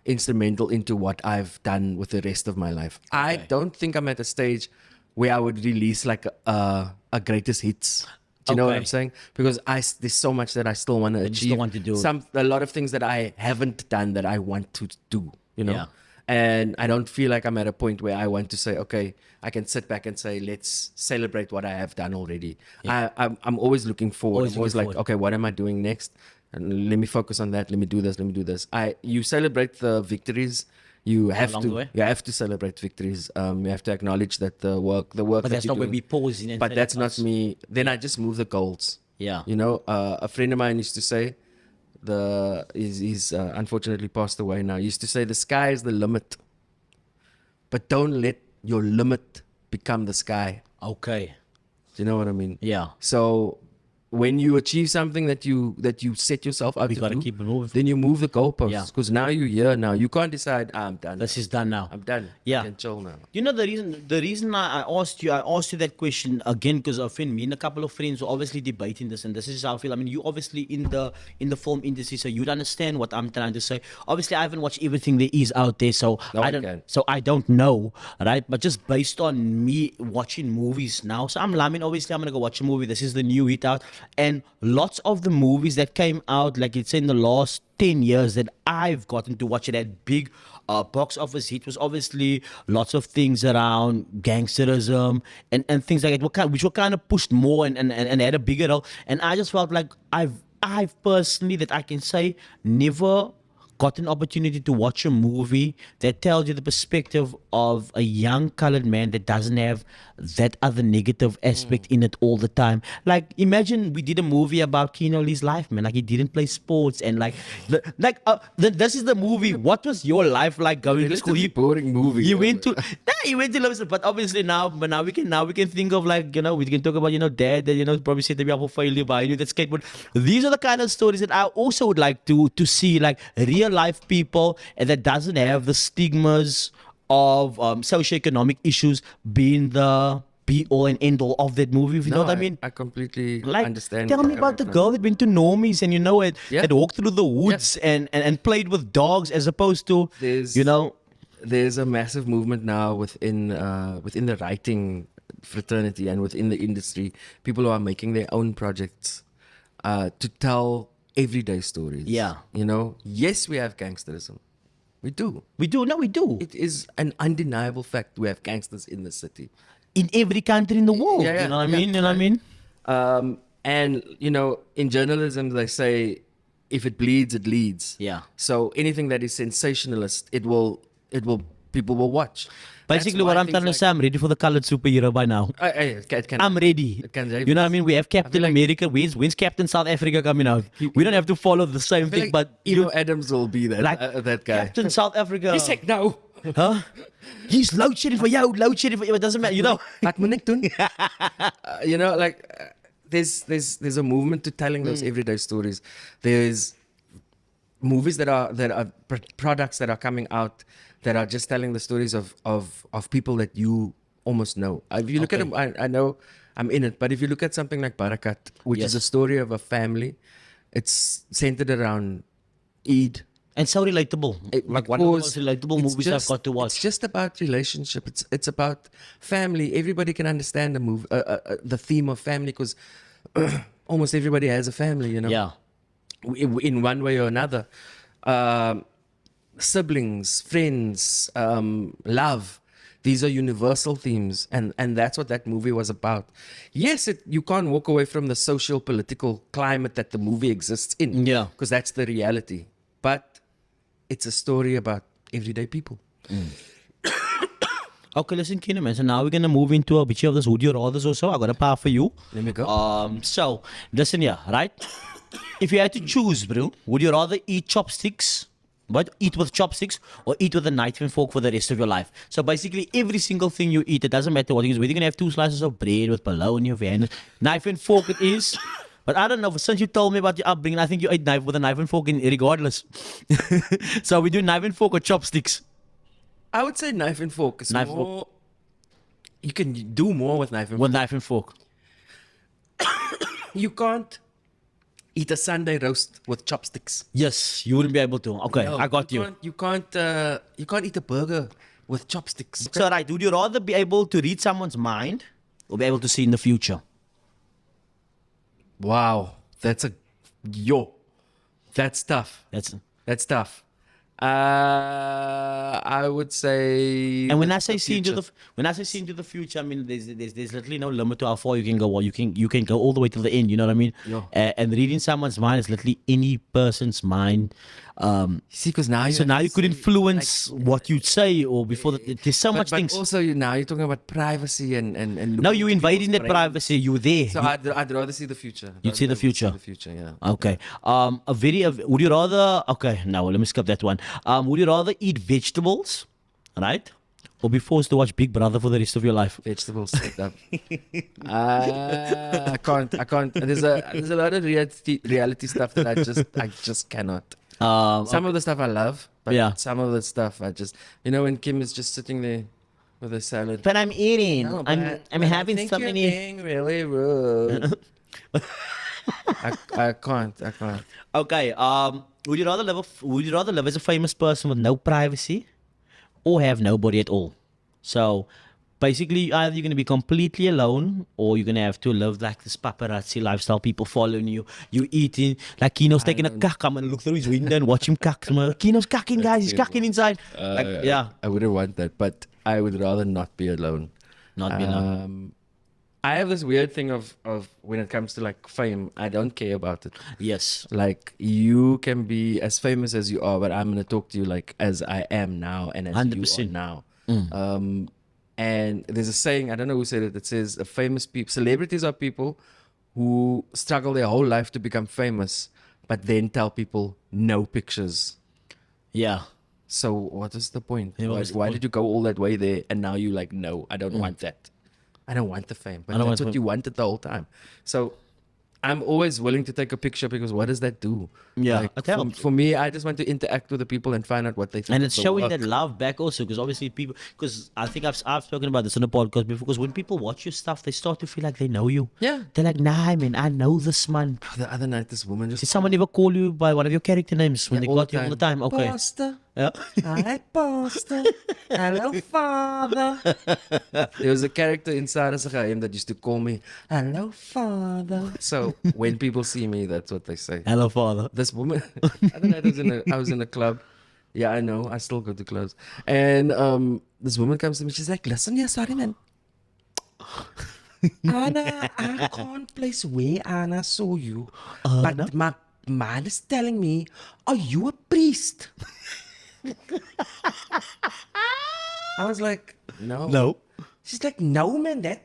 instrumental into what I've done with the rest of my life. I don't think I'm at a stage where I would release like a greatest hits. Do you know what Okay. I'm saying? Because there's so much that I still want to you achieve. still want to do. A lot of things that I haven't done that I want to do. You know, Yeah. and I don't feel like I'm at a point where I want to say, okay, I can sit back and say, let's celebrate what I have done already. I'm always looking forward. Always I'm always looking like, forward. okay, what am I doing next? And let me focus on that. Let me do this. Let me do this. You celebrate the victories. You have along the way. to. You have to celebrate victories. You have to acknowledge that the work. But that that's you're not where doing- we pause in. But that's not me. Then I just move the goals. Yeah. You know, a friend of mine used to say, he's unfortunately passed away now. He used to say, the sky is the limit, but don't let your limit become the sky. Okay. Do you know what I mean? Yeah. So when you achieve something that you set yourself out We to gotta do, keep it moving. then you move the goalposts. Yeah. Because now you're here. Now you can't decide. I'm done. This is done now. I'm done. Yeah. You can chill now. You know the reason I asked you that question again, because I think me and a couple of friends were obviously debating this, and this is how I feel. I mean, you obviously in the film industry, so you'd understand what I'm trying to say. Obviously, I haven't watched everything there is out there, so No I one don't can. so I don't know, right? But just based on me watching movies now, so obviously I'm gonna go watch a movie. This is the new hit out, and lots of the movies that came out, like it's in the last 10 years that I've gotten to watch it at big box office hit, was obviously lots of things around gangsterism and things like that, which were kind of pushed more and had a bigger role. And I just felt like I've personally, that I can say, never got an opportunity to watch a movie that tells you the perspective of a young colored man that doesn't have that other negative aspect in it all the time. Like, imagine we did a movie about Keeno Lee's life, man. Like, he didn't play sports, and this is the movie. What was your life like going to school? Relatively boring movie. He went to Livingston, but obviously now we can think of, like, we can talk about dad that probably set me up for failure by that skateboard. These are the kind of stories that I also would like to see, like real life people, and that doesn't have the stigmas of socioeconomic issues being be all and end all of that movie. If you know what I mean? I completely Like, understand. tell where me you're about the coming girl that went to normies and Yeah. that walked through the woods and played with dogs as opposed to, There's you know, there's a massive movement now within the writing fraternity and within the industry. People who are making their own projects to tell everyday stories. Yeah. You know, yes, we have gangsterism. We do. we do. No, we do. It is an undeniable fact. We have gangsters in the city. In every country in the world. Yeah, yeah, You know what I yeah. mean? You know what I mean? And you know, in journalism, they say, if it bleeds, it leads. Yeah. So anything that is sensationalist, people will watch. Basically, That's what why I'm trying to things say, I'm ready for the colored superhero by now. it can, I'm ready. It can, You know what I mean? We have Captain like- America. When's Captain South Africa coming out? We don't have to follow the same I feel thing, like but Eno Adams will be that like that guy. Captain South Africa. He's like, no. Huh? He's load shedding for you, load shedding for you. It doesn't matter, you know. Wat moet ek doen? You know, like there's a movement to telling those everyday stories. There's movies that are products that are coming out that are just telling the stories of people that you almost know. If you look at them, I know I'm in it, but if you look at something like Barakat, which Yes. is a story of a family, it's centered around Eid. And so relatable. Like one of the most Because relatable it's movies I've got to watch. It's just about relationship. It's about family. Everybody can understand the theme of family because almost everybody has a family, you know. Yeah. In one way or another. Siblings, friends, love. These are universal themes, and that's what that movie was about. Yes, you can't walk away from the social political climate that the movie exists in. Yeah. Because that's the reality. But it's a story about everyday people. Okay, listen, Keeno, man. So now we're gonna move into a bit of this Would You Rathers or so. I got a part for you. Let me go. So listen here, right? If you had to choose, bro, would you rather eat chopsticks? But eat with chopsticks or eat with a knife and fork for the rest of your life. So basically, every single thing you eat, it doesn't matter what it is. Whether you're gonna have 2 slices of bread with bologna or Vienna, knife and fork it is. But I don't know. Since you told me about your upbringing, I think you ate knife with a knife and fork regardless. So we do knife and fork or chopsticks. I would say knife and fork. It's Knife and more, you can do more with knife and With knife and fork. You can't eat a Sunday roast with chopsticks. Yes, you wouldn't be able to. Okay, No, I got you. You can't eat a burger with chopsticks. So right, would you rather be able to read someone's mind or be able to see in the future? Wow, that's tough. That's tough. I would say. And when I that's say the see into future. when I say see into the future, I mean there's literally no limit to how far you can go. Or you can go all the way to the end. You know what I mean? Yeah. And reading someone's mind is literally any person's mind. See, because now So now you could influence what you say or before there's so much but things. also now you're talking about privacy and No, you looking invading people's that brains. privacy. You there. So I'd rather see the future. You'd see the future. The future, yeah. Okay. Would you rather? Okay, no. Let me skip that one. Would you rather eat vegetables, right, or be forced to watch Big Brother for the rest of your life? Vegetables straight up. I can't. There's a lot of reality stuff that I just cannot. Some of the stuff I love, but Yeah. some of the stuff I just, when Kim is just sitting there with a salad. But I'm eating. No, I'm but having I think so you're many. being really rude. I can't. Okay. Would you rather live as a famous person with no privacy, or have nobody at all? So, basically, either you're gonna be completely alone, or you're gonna have to live like this paparazzi lifestyle. People following you, you eating. Like Keeno's taking a cack. I'm gonna look through his window and watch him cack. Keeno's cacking, guys. He's cacking inside. Yeah. I wouldn't want that, but I would rather not be alone. Not be alone. I have this weird thing of when it comes to like fame, I don't care about it. Yes. Like you can be as famous as you are, but I'm gonna talk to you like as I am now and as you 100%. are now. And there's a saying, I don't know who said it, that says celebrities are people who struggle their whole life to become famous, but then tell people no pictures. Yeah. So what is the point? Yeah, what is the Why point? did you go all that way there and now you like, no, I don't want that. I don't want the fame. But I don't that's want what the- you wanted the whole time. So I'm always willing to take a picture because what does that do? Yeah, Like, it helps. for me, I just want to interact with the people and find out what they think. And of it's the showing work. that love back also, because obviously people, because I think I've spoken about this on the podcast before, because when people watch your stuff, they start to feel like they know you. Yeah. They're like, nah, man, I know this man. The other night, this woman Did just someone ever call you by one of your character names when they all got you all the time? Okay. Pastor. Yeah. Hi, Pastor. Hello, Father. There was a character inside of him that used to call me, Hello, Father. So when people see me, that's what they say. Hello, father. This woman, other night I was in a club. Yeah, I know. I still go to clubs. And this woman comes to me. She's like, listen, yeah, sorry, man. Anna, I can't place where Anna saw you. But my man is telling me, are you a priest? I was like, no. No. She's like, no, man, that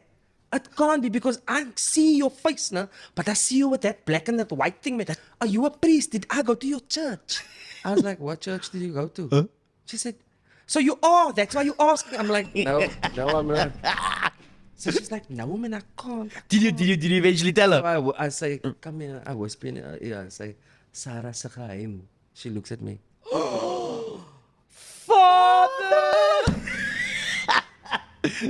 it can't be because I see your face now, but I see you with that black and that white thing, man. Are you a priest? Did I go to your church? I was like, what church did you go to? She said, so you are. That's why you asking. I'm like, no, I'm not. So she's like, no, man, I can't. Did you eventually tell her? So I say, come here. I whisper in her ear. I say, Sarah Sakhaim. She looks at me. Father!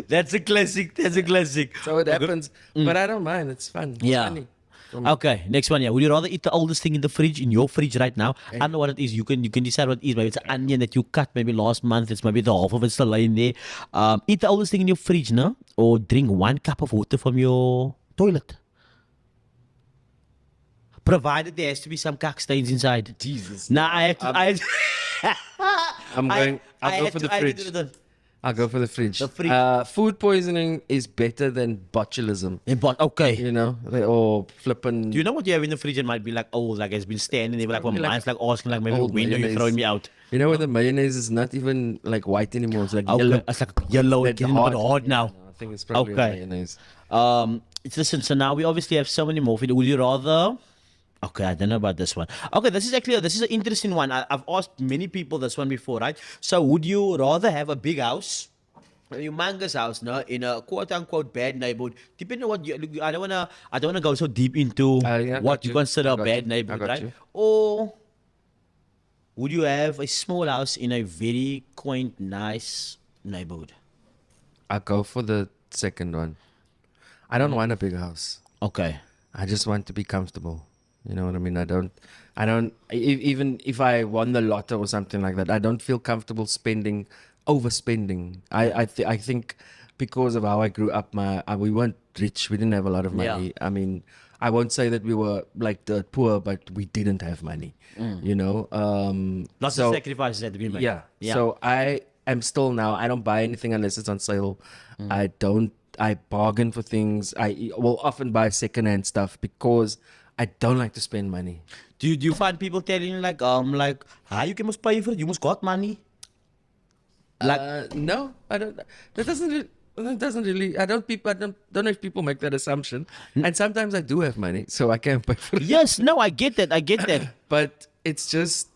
That's a classic. That's a classic. So it happens. But I don't mind. It's fun. It's Yeah. funny. Okay, next one. Yeah, would you rather eat the oldest thing in the fridge, in your fridge right now? I don't know what it is. You can decide what it is. Maybe it's an onion that you cut maybe last month. It's maybe the half of it's still lying there. Eat the oldest thing in your fridge, no? Or drink 1 cup of water from your toilet. Provided there has to be some cack stains inside. Jesus. Nah, I have to. I'm going. I'll go for the fridge. I'll go for the fridge. The fridge. Food poisoning is better than botulism. Okay. You know, they all flipping. Do you know what you have in the fridge? It might be like old, like it's been standing there, like for Probably like months, like asking, like maybe old when are you mayonnaise. throwing me out? You know, when the mayonnaise is not even like white anymore. It's like Okay, yellow. it's like yellow, That it's getting a bit hard now. I think it's probably Okay. mayonnaise. Listen, so now we obviously have so many more. Would you rather? Okay, I don't know about this one. Okay, this is an interesting one. I've asked many people this one before, right? So, would you rather have a big house, a humongous house, no, in a quote unquote bad neighborhood? Depending on what you, I don't wanna go so deep into Yeah, I what got you you. consider I a got bad you. neighborhood, I got right? you. Or would you have a small house in a very quaint, nice neighborhood? I'll go for the second one. I don't want a big house. Okay. I just want to be comfortable. You know what I mean? I don't, even if I won the lotto or something like that, I don't feel comfortable overspending. I think because of how I grew up, we weren't rich. We didn't have a lot of money. Yeah. I mean, I won't say that we were like dirt poor, but we didn't have money. You know? Lots of sacrifices had to be made. Yeah. So I am still now, I don't buy anything unless it's on sale. I bargain for things. I will often buy secondhand stuff because I don't like to spend money. Do you find people telling you like you can must pay for it, you must got money? No, I don't. That doesn't really. I don't know if people make that assumption. And sometimes I do have money, so I can pay for it. Yes, no, I get that. But it's just,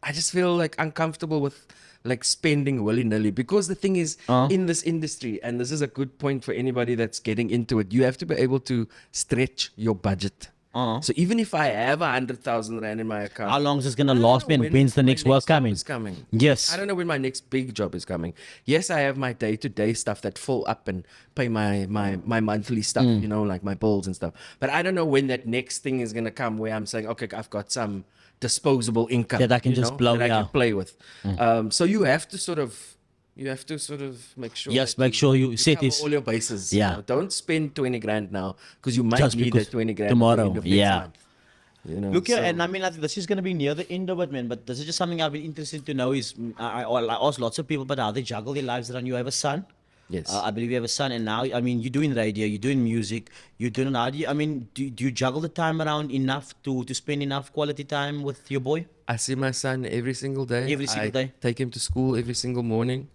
I just feel like uncomfortable with like spending willy-nilly, because the thing is, in this industry, and this is a good point for anybody that's getting into it, you have to be able to stretch your budget. So even if I have 100,000 rand in my account, How long is this gonna I don't last, know man? When's the my next work job coming? is coming. Yes. I don't know when my next big job is coming. Yes, I have my day-to-day stuff that fill up and pay my monthly stuff, you know, like my bills and stuff. But I don't know when that next thing is gonna come where I'm saying, okay, I've got some disposable income That I can you just know, blow, that I yeah. can play with. So you have to sort of make sure. Yes, that make sure you set cover this. all your bases. Yeah. You know? Don't spend 20 grand now because you might Just need because that 20 grand tomorrow, at the end of next yeah. month. You know, Look here, so- and I mean, I think this is going to be near the end of it, man. But this is just something I've been interested to know. Is I ask lots of people about how they juggle their lives around. You have a son. Yes. I believe you have a son, and now I mean, you're doing radio, you're doing music, you're doing how do you, I mean, do you juggle the time around enough to spend enough quality time with your boy? I see my son every single day. Every single day? Take him to school every single morning.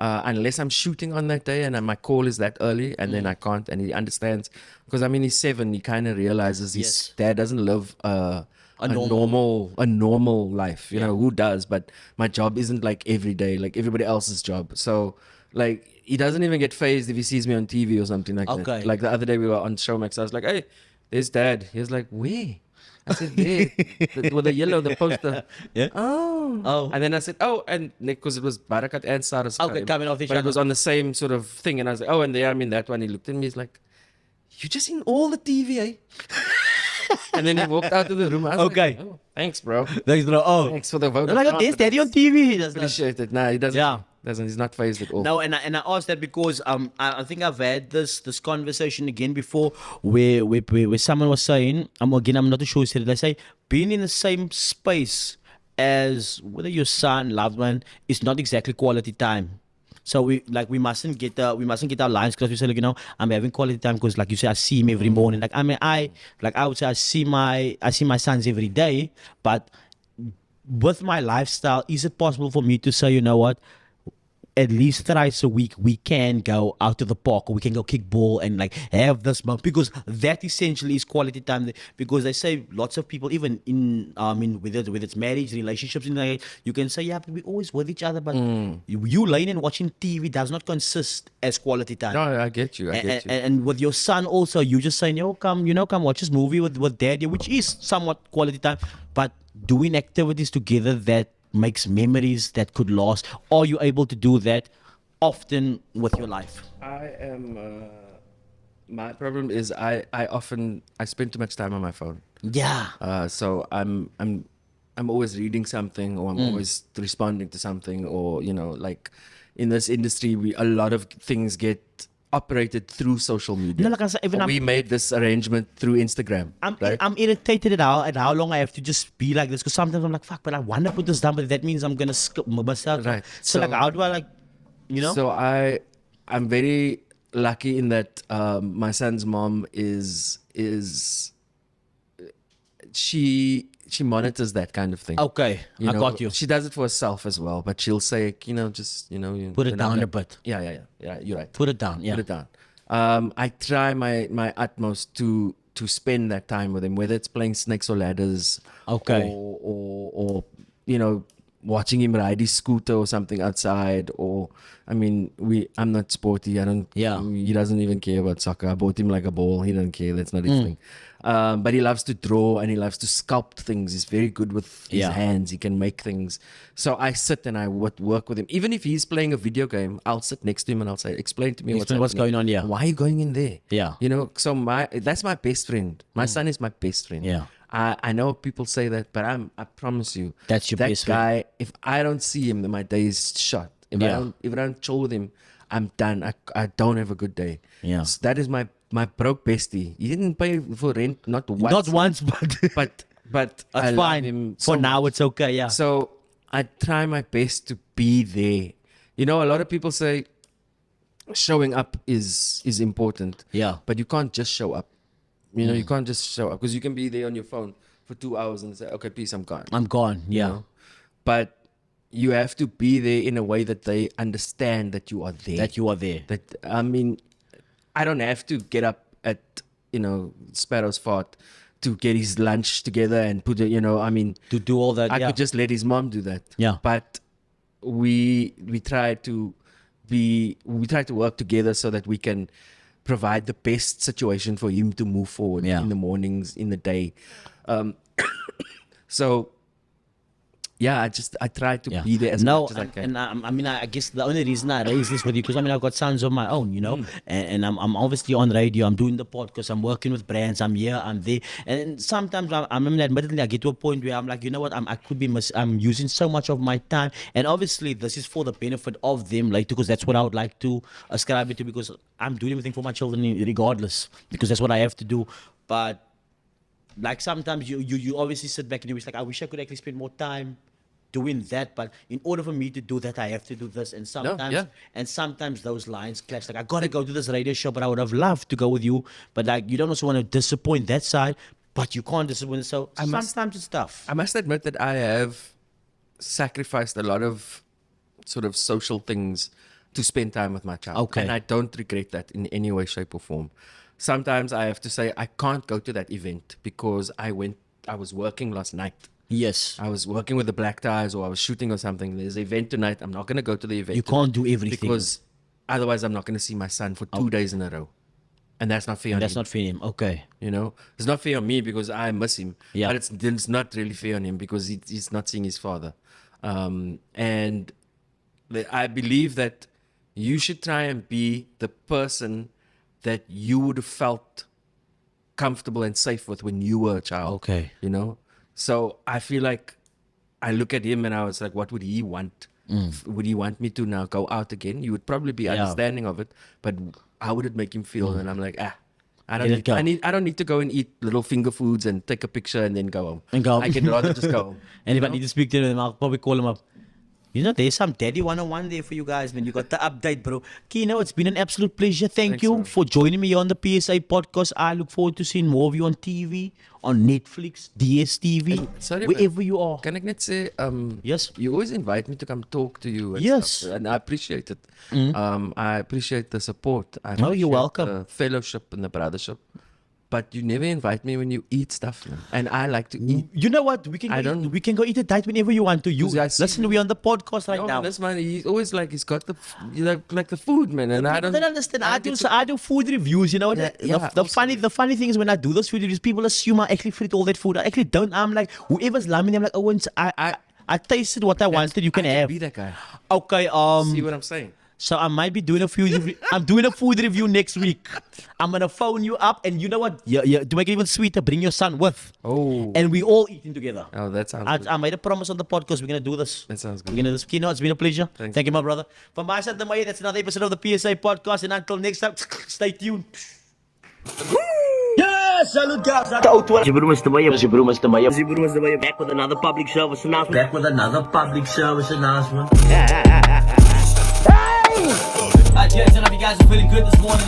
Unless I'm shooting on that day and my call is that early and then I can't, and he understands. Because I mean, he's 7, he kind of realizes his Yes. dad doesn't live a normal- normal life. You know, who does? But my job isn't like every day, like everybody else's job. So, like, he doesn't even get phased if he sees me on TV or something like Okay. that. Like the other day we were on Showmax, I was like, hey, there's dad. He was like, where? I said, there, with the yellow, the poster. Yeah. Oh. Oh. And then I said, oh, and because it was Barakat and Sarah's Okay, time, coming off each but it other. was on the same sort of thing. And I was like, oh, and there I'm in that one. He looked at me, he's like, you just in all the TV, eh? And then he walked out of the room. I was Okay. like, oh, thanks, bro. Thanks, bro. Oh. Thanks for the vote. They're like, of oh, there's daddy on TV. He does not. Appreciate it. Nah, he doesn't. Yeah. Doesn't. He's not phased at all. No, and I asked that because I think I've had this conversation again before where someone was saying, I'm not too sure who said it. They say being in the same space as whether your son, loved one, is not exactly quality time. So we mustn't get our lines because we say, like, you know, I'm having quality time because, like you say, I see him every morning. Like, I mean, I would say I see my sons every day, but with my lifestyle, is it possible for me to say, you know what, at least thrice a week we can go out to the park or we can go kick ball and like have this month, because that essentially is quality time. Because they say lots of people, even in with it's marriage, relationships, you can say, yeah, but we're always with each other, but you laying and watching TV does not consist as quality time. No, I get you. I get you. And with your son also, you just saying, yo, come watch this movie with dad, which is somewhat quality time, but doing activities together that makes memories that could last. Are you able to do that often with your life? I am. My problem is I spend too much time on my phone. Yeah. So I'm always reading something, or I'm always responding to something, or like in this industry, a lot of things get operated through social media. No, like I said, even we made this arrangement through Instagram. right? I'm irritated at how long I have to just be like this, because sometimes I'm like, fuck, but I want to put this down, but that means I'm gonna skip myself. Right. So like, how do I So I'm very lucky in that my son's mom is she monitors that kind of thing. Okay, I got you. She does it for herself as well, but she'll say, just Put it down a bit. Yeah. You're right. Put it down. Yeah. Put it down. I try my utmost to spend that time with him, whether it's playing snakes or ladders, Okay. or watching him ride his scooter or something outside, or I'm not sporty. I don't. Yeah. He doesn't even care about soccer. I bought him like a ball. He doesn't care. That's not his thing. But he loves to draw and he loves to sculpt things. He's very good with his Yeah. hands. He can make things. So I sit and I would work with him. Even if he's playing a video game, I'll sit next to him and I'll say, explain to me What's happening. going on? Yeah. Why are you going in there? Yeah. So that's my best friend. My son is my best friend. Yeah. I know people say that, but I promise you, That's your that best friend. guy. If I don't see him, then my day is shot. If Yeah. I don't chill with him, I'm done. I don't have a good day. Yeah. So that is my broke bestie. He didn't pay for rent, not once. Not once, but but I that's love fine. him For so now, much. it's okay. Yeah. So I try my best to be there. A lot of people say showing up is important. Yeah. But you can't just show up. You can't just show up, because you can be there on your phone for 2 hours and say, okay, peace, I'm gone. I'm gone. Yeah. You know? But you have to be there in a way that they understand that you are there. That you are there. That I don't have to get up at Sparrow's fart to get his lunch together and put it. To do all that. I Yeah. could just let his mom do that. Yeah. But we try to work together so that we can provide the best situation for him to move forward in the mornings, in the day. So yeah, I try to be there as much as I can. And I guess the only reason I raise this with you, because I've got sons of my own, and I'm obviously on radio, I'm doing the podcast, I'm working with brands, I'm here, I'm there, and sometimes admittedly I get to a point where I'm like, you know what, I'm using so much of my time, and obviously this is for the benefit of them later, because that's what I would like to ascribe it to, because I'm doing everything for my children regardless, because that's what I have to do. But like sometimes you obviously sit back and you wish, like, I wish I could actually spend more time doing that, but in order for me to do that, I have to do this. And sometimes those lines clash. Like, I gotta go to this radio show, but I would have loved to go with you. But like, you don't also want to disappoint that side, but you can't disappoint. So sometimes it's tough. I must admit that I have sacrificed a lot of sort of social things to spend time with my child. Okay. And I don't regret that in any way, shape, or form. Sometimes I have to say I can't go to that event because I was working last night. Yes. I was working with the Black Ties, or I was shooting or something. There's an event tonight. I'm not going to go to the event. You can't do everything. Because otherwise I'm not going to see my son for 2 days in a row. and that's not fair on That's him. not fair him. Okay. You know, it's not fair on me because I miss him. Yeah. But it's not really fair on him because he's not seeing his father. And I believe that you should try and be the person that you would have felt comfortable and safe with when you were a child. Okay. You know? So I feel like I look at him and I was like, what would he want? Would he want me to now go out again? You would probably be understanding of it, but how would it make him feel? And I'm like, I don't Let it go. I don't need to go and eat little finger foods and take a picture and then go home. And go home. I can rather just go home. And if I need to speak to him, I'll probably call him up. You know, there's some daddy 101 there for you guys, man. You got the update, bro. Keeno, it's been an absolute pleasure. Thank Thanks, you man. for joining me on the PSA podcast. I look forward to seeing more of you on TV, on Netflix, DSTV, Sorry, wherever you are. Can I net say, Yes. you always invite me to come talk to you and Yes. stuff, and I appreciate it. I appreciate the support. I Oh, you're appreciate welcome. the fellowship and the brothership. But you never invite me when you eat stuff, man. And I like to eat. You know what? We can I go don't- we can go eat a date whenever you want to. You 'Cause I see- listen, we're on the podcast right No, now. this man, he's always like, he's got the, like the food, man. And I People don't understand. I do get to- I do food reviews. You know, Yeah, the also- the funny thing is when I do those food reviews, people assume I actually eat all that food. I actually don't. I'm like, whoever's lumping, I'm like, oh, I tasted what I wanted. You can I have. be that guy. Okay. See what I'm saying? So I might be doing a food. I'm doing a food review next week. I'm gonna phone you up, and you know what? Yeah. To make it even sweeter, bring your son with. Oh. And we all eating together. Oh, that sounds good. I made a promise on the podcast. We're gonna do this. That sounds good. We're gonna do this. Keeno, it's been a pleasure. Thank Thank you, my brother. From my side, that's another episode of the PSA podcast. And until next time, stay tuned. Yes, salute guys. Mr. Maya. Back with another public service announcement. I just don't know if you guys are feeling good this morning.